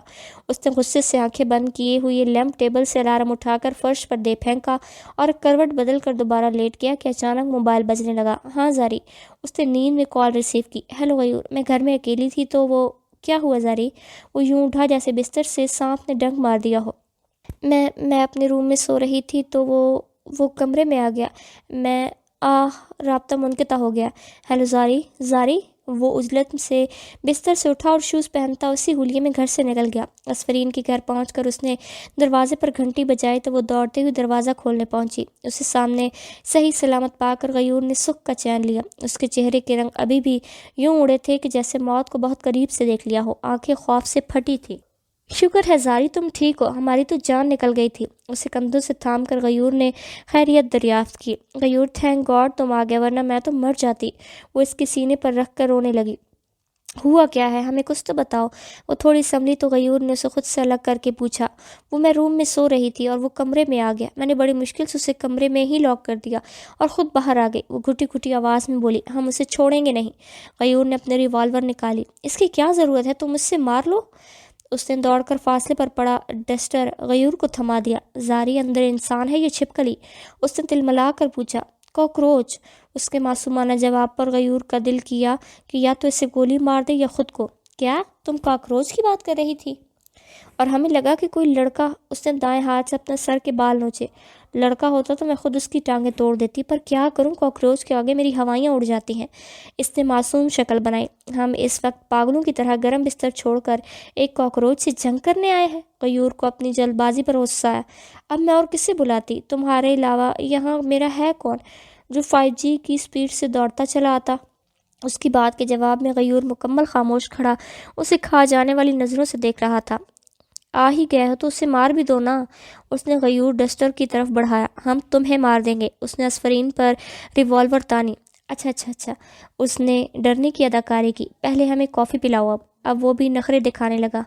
[SPEAKER 1] اس نے غصے سے آنکھیں بند کیے ہوئے لیمپ ٹیبل سے الارم اٹھا کر فرش پر دے پھینکا اور کروٹ بدل کر دوبارہ لیٹ گیا کہ اچانک موبائل بجنے لگا۔ ہاں زاری، اس نے نیند میں کال ریسیو کی۔ ہیلو غیور، میں گھر میں اکیلی تھی تو وہ کیا ہوا زاری؟ وہ یوں اٹھا جیسے بستر سے سانپ نے ڈنک مار دیا ہو۔ میں اپنے روم میں سو رہی تھی تو وہ کمرے میں آ گیا، میں رابطہ منقطع ہو گیا۔ ہیلو زاری، وہ عجلت سے بستر سے اٹھا اور شوز پہنتا اسی ہولیے میں گھر سے نکل گیا۔ اسفرین کے گھر پہنچ کر اس نے دروازے پر گھنٹی بجائی تو وہ دوڑتے ہوئے دروازہ کھولنے پہنچی۔ اسے سامنے صحیح سلامت پا کر غیور نے سکھ کا چین لیا۔ اس کے چہرے کے رنگ ابھی بھی یوں اڑے تھے کہ جیسے موت کو بہت قریب سے دیکھ لیا ہو، آنکھیں خوف سے پھٹی تھی۔ شکر ہے زاری تم ٹھیک ہو، ہماری تو جان نکل گئی تھی۔ اسے کندھوں سے تھام کر غیور نے خیریت دریافت کی۔ غیور تھینک گاڈ تم آ گئے ورنہ میں تو مر جاتی۔ وہ اس کے سینے پر رکھ کر رونے لگی۔ ہوا کیا ہے، ہمیں کچھ تو بتاؤ۔ وہ تھوڑی سنبھلی تو غیور نے اسے خود سے الگ کر کے پوچھا۔ وہ میں روم میں سو رہی تھی اور وہ کمرے میں آ گیا، میں نے بڑی مشکل سے اسے کمرے میں ہی لاک کر دیا اور خود باہر آ گئی۔ وہ گھٹی گھٹی آواز میں بولی، ہم اسے چھوڑیں گے نہیں۔ غیور نے اپنے ریوالور نکالی۔ اس کی کیا ضرورت ہے، تم اس سے مار لو۔ اس نے دوڑ کر فاصلے پر پڑا ڈسٹر غیور کو تھما دیا۔ زاری اندر انسان ہے یہ چھپکلی؟ اس نے تلملا کر پوچھا۔ کاکروچ، اس کے معصومانہ جواب پر غیور کا دل کیا کہ یا تو اسے گولی مار دے یا خود کو۔ کیا تم کاکروچ کی بات کر رہی تھی؟ اور ہمیں لگا کہ کوئی لڑکا۔ اس نے دائیں ہاتھ سے اپنا سر کے بال نوچے۔ لڑکا ہوتا تو میں خود اس کی ٹانگیں توڑ دیتی، پر کیا کروں، کاکروچ کے آگے میری ہوائیاں اڑ جاتی ہیں۔ اس نے معصوم شکل بنائی۔ ہم اس وقت پاگلوں کی طرح گرم بستر چھوڑ کر ایک کاکروچ سے جنگ کرنے آئے ہیں؟ غیور کو اپنی جلد بازی پر غصہ آیا۔ اب میں اور کسے بلاتی؟ تمہارے علاوہ یہاں میرا ہے کون جو 5G کی سپیڈ سے دوڑتا چلا آتا؟ اس کی بات کے جواب میں غیور مکمل خاموش کھڑا اسے کھا جانے والی نظروں سے دیکھ رہا تھا۔ آ ہی گئے ہو تو اسے مار بھی دو نا، اس نے غیور ڈسٹر کی طرف بڑھایا۔ ہم تمہیں مار دیں گے، اس نے اسفرین پر ریوالور تانی۔ اچھا، اس نے ڈرنے کی اداکاری کی۔ پہلے ہمیں کافی پلاؤ۔ اب وہ بھی نخرے دکھانے لگا۔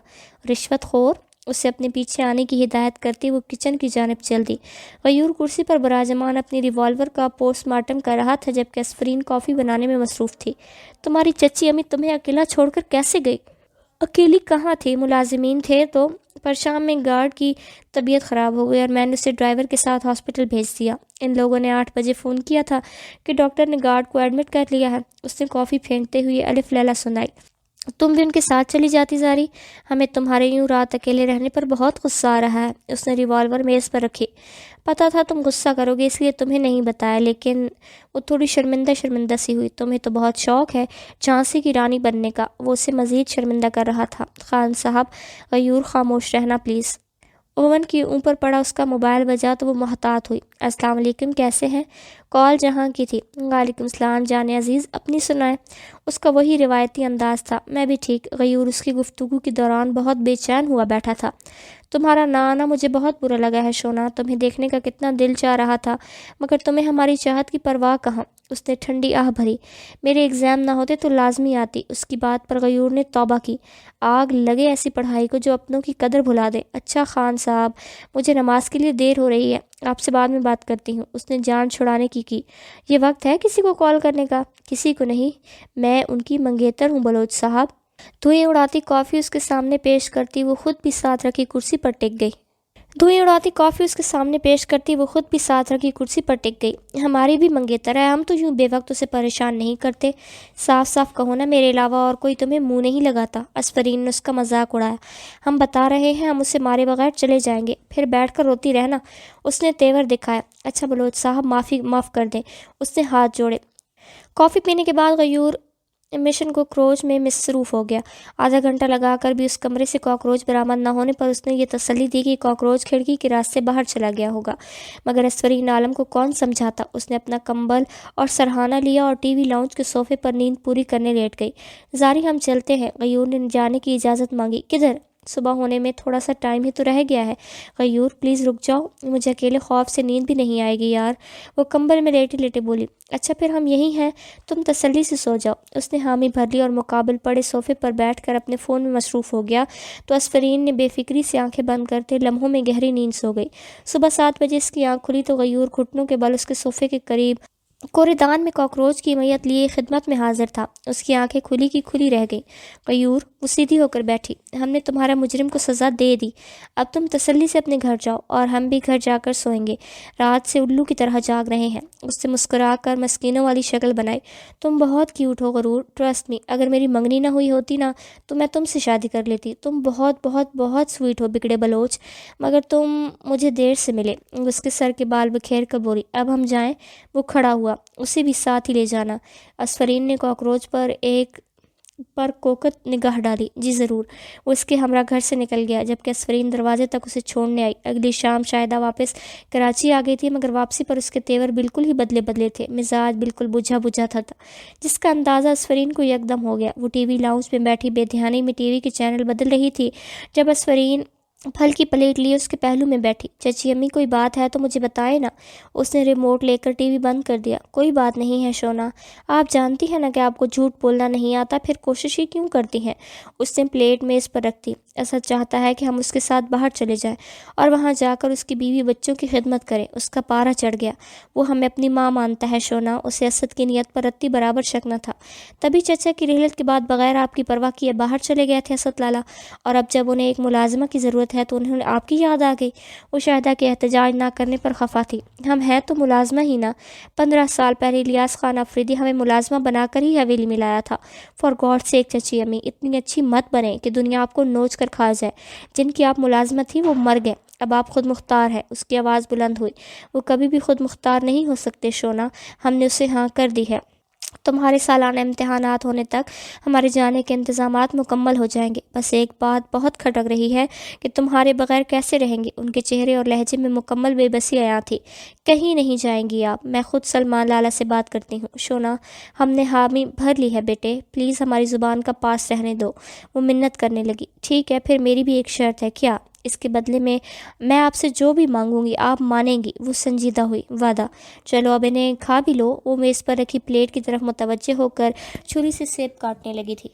[SPEAKER 1] رشوت خور، اسے اپنے پیچھے آنے کی ہدایت کرتی وہ کچن کی جانب چل دی۔ غیور کرسی پر براجمان اپنی ریوالور کا پوسٹ مارٹم کر رہا تھا جبکہ اسفرین کافی بنانے میں مصروف تھی۔ تمہاری چچی امی تمہیں اکیلا چھوڑ کر کیسے گئی؟ اکیلی کہاں تھی، ملازمین تھے تو، پر شام میں گارڈ کی طبیعت خراب ہو گئی اور میں نے اسے ڈرائیور کے ساتھ ہاسپٹل بھیج دیا۔ ان لوگوں نے 8 بجے فون کیا تھا کہ ڈاکٹر نے گارڈ کو ایڈمٹ کر لیا ہے۔ اس نے کافی پھینکتے ہوئے الف لیلا سنائی۔ تم بھی ان کے ساتھ چلی جاتی زاری، ہمیں تمہارے یوں رات اکیلے رہنے پر بہت غصہ آ رہا ہے۔ اس نے ریوالور میز پر رکھی۔ پتہ تھا تم غصہ کرو گے اس لیے تمہیں نہیں بتایا، لیکن وہ تھوڑی شرمندہ سی ہوئی۔ تمہیں تو بہت شوق ہے جھانسی کی رانی بننے کا، وہ اسے مزید شرمندہ کر رہا تھا۔ خان صاحب، غیور خاموش رہنا پلیز۔ اوون کے اوپر پڑا اس کا موبائل بجا تو وہ محتاط ہوئی۔ السلام علیکم، کیسے ہیں؟ کال جہاں کی تھی۔ وعلیکم السلام جان عزیز، اپنی سنائیں۔ اس کا وہی روایتی انداز تھا۔ میں بھی ٹھیک۔ غیور اس کی گفتگو کے دوران بہت بے چین ہوا بیٹھا تھا۔ تمہارا نہ آنا مجھے بہت برا لگا ہے شونا، تمہیں دیکھنے کا کتنا دل چاہ رہا تھا، مگر تمہیں ہماری چاہت کی پرواہ کہاں۔ اس نے ٹھنڈی آہ بھری۔ میرے ایگزام نہ ہوتے تو لازمی آتی۔ اس کی بات پر غیور نے توبہ کی۔ آگ لگے ایسی پڑھائی کو جو اپنوں کی قدر بھلا دے۔ اچھا خان صاحب، مجھے نماز کے لیے دیر ہو رہی ہے، آپ سے بعد میں بات کرتی ہوں۔ اس نے جان چھڑانے کی۔ یہ وقت ہے کسی کو کال کرنے کا؟ کسی کو نہیں، میں ان کی منگیتر ہوں بلوچ صاحب۔ دھوئیں اڑاتی کافی اس کے سامنے پیش کرتی وہ خود بھی ساتھ رکھی کرسی پر ٹک گئی۔ ہماری بھی منگیتر ہے، ہم تو یوں بے وقت اسے پریشان نہیں کرتے۔ صاف صاف کہو نا، میرے علاوہ اور کوئی تمہیں منہ نہیں لگاتا۔ اسفرین نے اس کا مذاق اڑایا۔ ہم بتا رہے ہیں ہم اسے مارے بغیر چلے جائیں گے، پھر بیٹھ کر روتی رہنا۔ اس نے تیور دکھایا۔ اچھا بلوچ صاحب، معاف کر دیں۔ اس نے ہاتھ جوڑے۔ کافی پینے کے بعد غیور مشن کو کروچ میں مصروف ہو گیا۔ آدھا گھنٹہ لگا کر بھی اس کمرے سے کاکروچ برآمد نہ ہونے پر اس نے یہ تسلی دی کہ کاکروچ کھڑکی کے راستے باہر چلا گیا ہوگا، مگر اسفرین عالم کو کون سمجھاتا۔ اس نے اپنا کمبل اور سرہانہ لیا اور ٹی وی لاؤنج کے صوفے پر نیند پوری کرنے لیٹ گئی۔ زاری ہم چلتے ہیں، غیور نے جانے کی اجازت مانگی۔ کدھر؟ صبح ہونے میں تھوڑا سا ٹائم ہی تو رہ گیا ہے۔ غیور پلیز رک جاؤ، مجھے اکیلے خوف سے نیند بھی نہیں آئے گی یار، وہ کمبل میں لیٹے لیٹے بولی۔ اچھا پھر ہم یہی ہیں، تم تسلی سے سو جاؤ۔ اس نے حامی بھر لی اور مقابل پڑے صوفے پر بیٹھ کر اپنے فون میں مصروف ہو گیا تو اسفرین نے بے فکری سے آنکھیں بند کرتے لمحوں میں گہری نیند سو گئی۔ صبح 7 بجے اس کی آنکھ کھلی تو غیور گھٹنوں کے بل اس کے صوفے کے قریب کوڑے دان میں کاکروچ کی میت لیے خدمت میں حاضر تھا۔ اس کی آنکھیں کھلی کی کھلی رہ گئیں۔ غیور، وہ سیدھی ہو کر بیٹھی، ہم نے تمہارا مجرم کو سزا دے دی، اب تم تسلی سے اپنے گھر جاؤ اور ہم بھی گھر جا کر سوئیں گے، رات سے الو کی طرح جاگ رہے ہیں۔ اس سے مسکرا کر مسکینوں والی شکل بنائی۔ تم بہت کیوٹ ہو غرور، ٹرسٹ می، اگر میری منگنی نہ ہوئی ہوتی نا تو میں تم سے شادی کر لیتی۔ تم بہت بہت بہت سویٹ ہو بگڑے بلوچ، مگر تم مجھے دیر سے ملے۔ اس کے سر کے بال بکھیر کر بولی۔ اب ہم جائیں؟ وہ کھڑا ہوا۔ اسے بھی ساتھ ہی لے جانا؟ اسفرین نے کاکروچ پر کوکت نگاہ ڈالی۔ جی ضرور۔ وہ اس کے ہمراہ گھر سے نکل گیا جبکہ اسفرین دروازے تک اسے چھوڑنے آئی۔ اگلی شام شاہدہ واپس کراچی آ گئی تھی، مگر واپسی پر اس کے تیور بالکل ہی بدلے تھے، مزاج بالکل بجھا تھا جس کا اندازہ اسفرین کو یکدم ہو گیا۔ وہ ٹی وی لاؤنج میں بیٹھی بے دھیانی میں ٹی وی کے چینل بدل رہی تھی جب اسفرین پھل کی پلیٹ لیے اس کے پہلو میں بیٹھی۔ چچی امی کوئی بات ہے تو مجھے بتائے نا۔ اس نے ریموٹ لے کر ٹی وی بند کر دیا۔ کوئی بات نہیں ہے شونا، آپ جانتی ہیں نا کہ آپ کو جھوٹ بولنا نہیں آتا، پھر کوشش ہی کیوں کرتی ہیں؟ اس نے پلیٹ میز پر رکھ دی۔ اسد چاہتا ہے کہ ہم اس کے ساتھ باہر چلے جائیں اور وہاں جا کر اس کی بیوی بچوں کی خدمت کریں۔ اس کا پارا چڑھ گیا۔ وہ ہمیں اپنی ماں مانتا ہے شونا۔ اسے اسد کی نیت پر رتی برابر شک نہ تھا۔ تبھی چچا کی رحلت کے بعد بغیر آپ کی پرواہ کیے باہر چلے گئے تھے اسد لالا، اور اب جب انہیں ایک ملازمہ کی ضرورت ہے تو انہیں آپ کی یاد آ گئی۔ وہ شاہدہ کے احتجاج نہ کرنے پر خفا تھی۔ ہم ہیں تو ملازمہ ہی نا، 15 سال پہلے الیاس خان افریدی ہمیں ملازمہ بنا کر ہی حویلی میں لایا تھا۔ فار گاڈ سیک چچی امی، اتنی اچھی مت بنے کہ دنیا آپ کو نوچ کر کھا جائے۔ جن کی آپ ملازمہ تھی وہ مر گئے، اب آپ خود مختار ہے۔ اس کی آواز بلند ہوئی۔ وہ کبھی بھی خود مختار نہیں ہو سکتے شونا، ہم نے اسے ہاں کر دی ہے۔ تمہارے سالانہ امتحانات ہونے تک ہمارے جانے کے انتظامات مکمل ہو جائیں گے۔ بس ایک بات بہت کھٹک رہی ہے کہ تمہارے بغیر کیسے رہیں گے۔ ان کے چہرے اور لہجے میں مکمل بے بسی عیاں تھی۔ کہیں نہیں جائیں گی آپ، میں خود سلمان لالا سے بات کرتی ہوں۔ شونا، ہم نے حامی بھر لی ہے بیٹے، پلیز ہماری زبان کا پاس رہنے دو۔ وہ منت کرنے لگی۔ ٹھیک ہے، پھر میری بھی ایک شرط ہے۔ کیا؟ اس کے بدلے میں آپ سے جو بھی مانگوں گی آپ مانیں گی؟ وہ سنجیدہ ہوئی۔ وعدہ؟ چلو اب انہیں کھا بھی لو۔ وہ میز پر رکھی پلیٹ کی طرف متوجہ ہو کر چھری سے سیب کاٹنے لگی تھی۔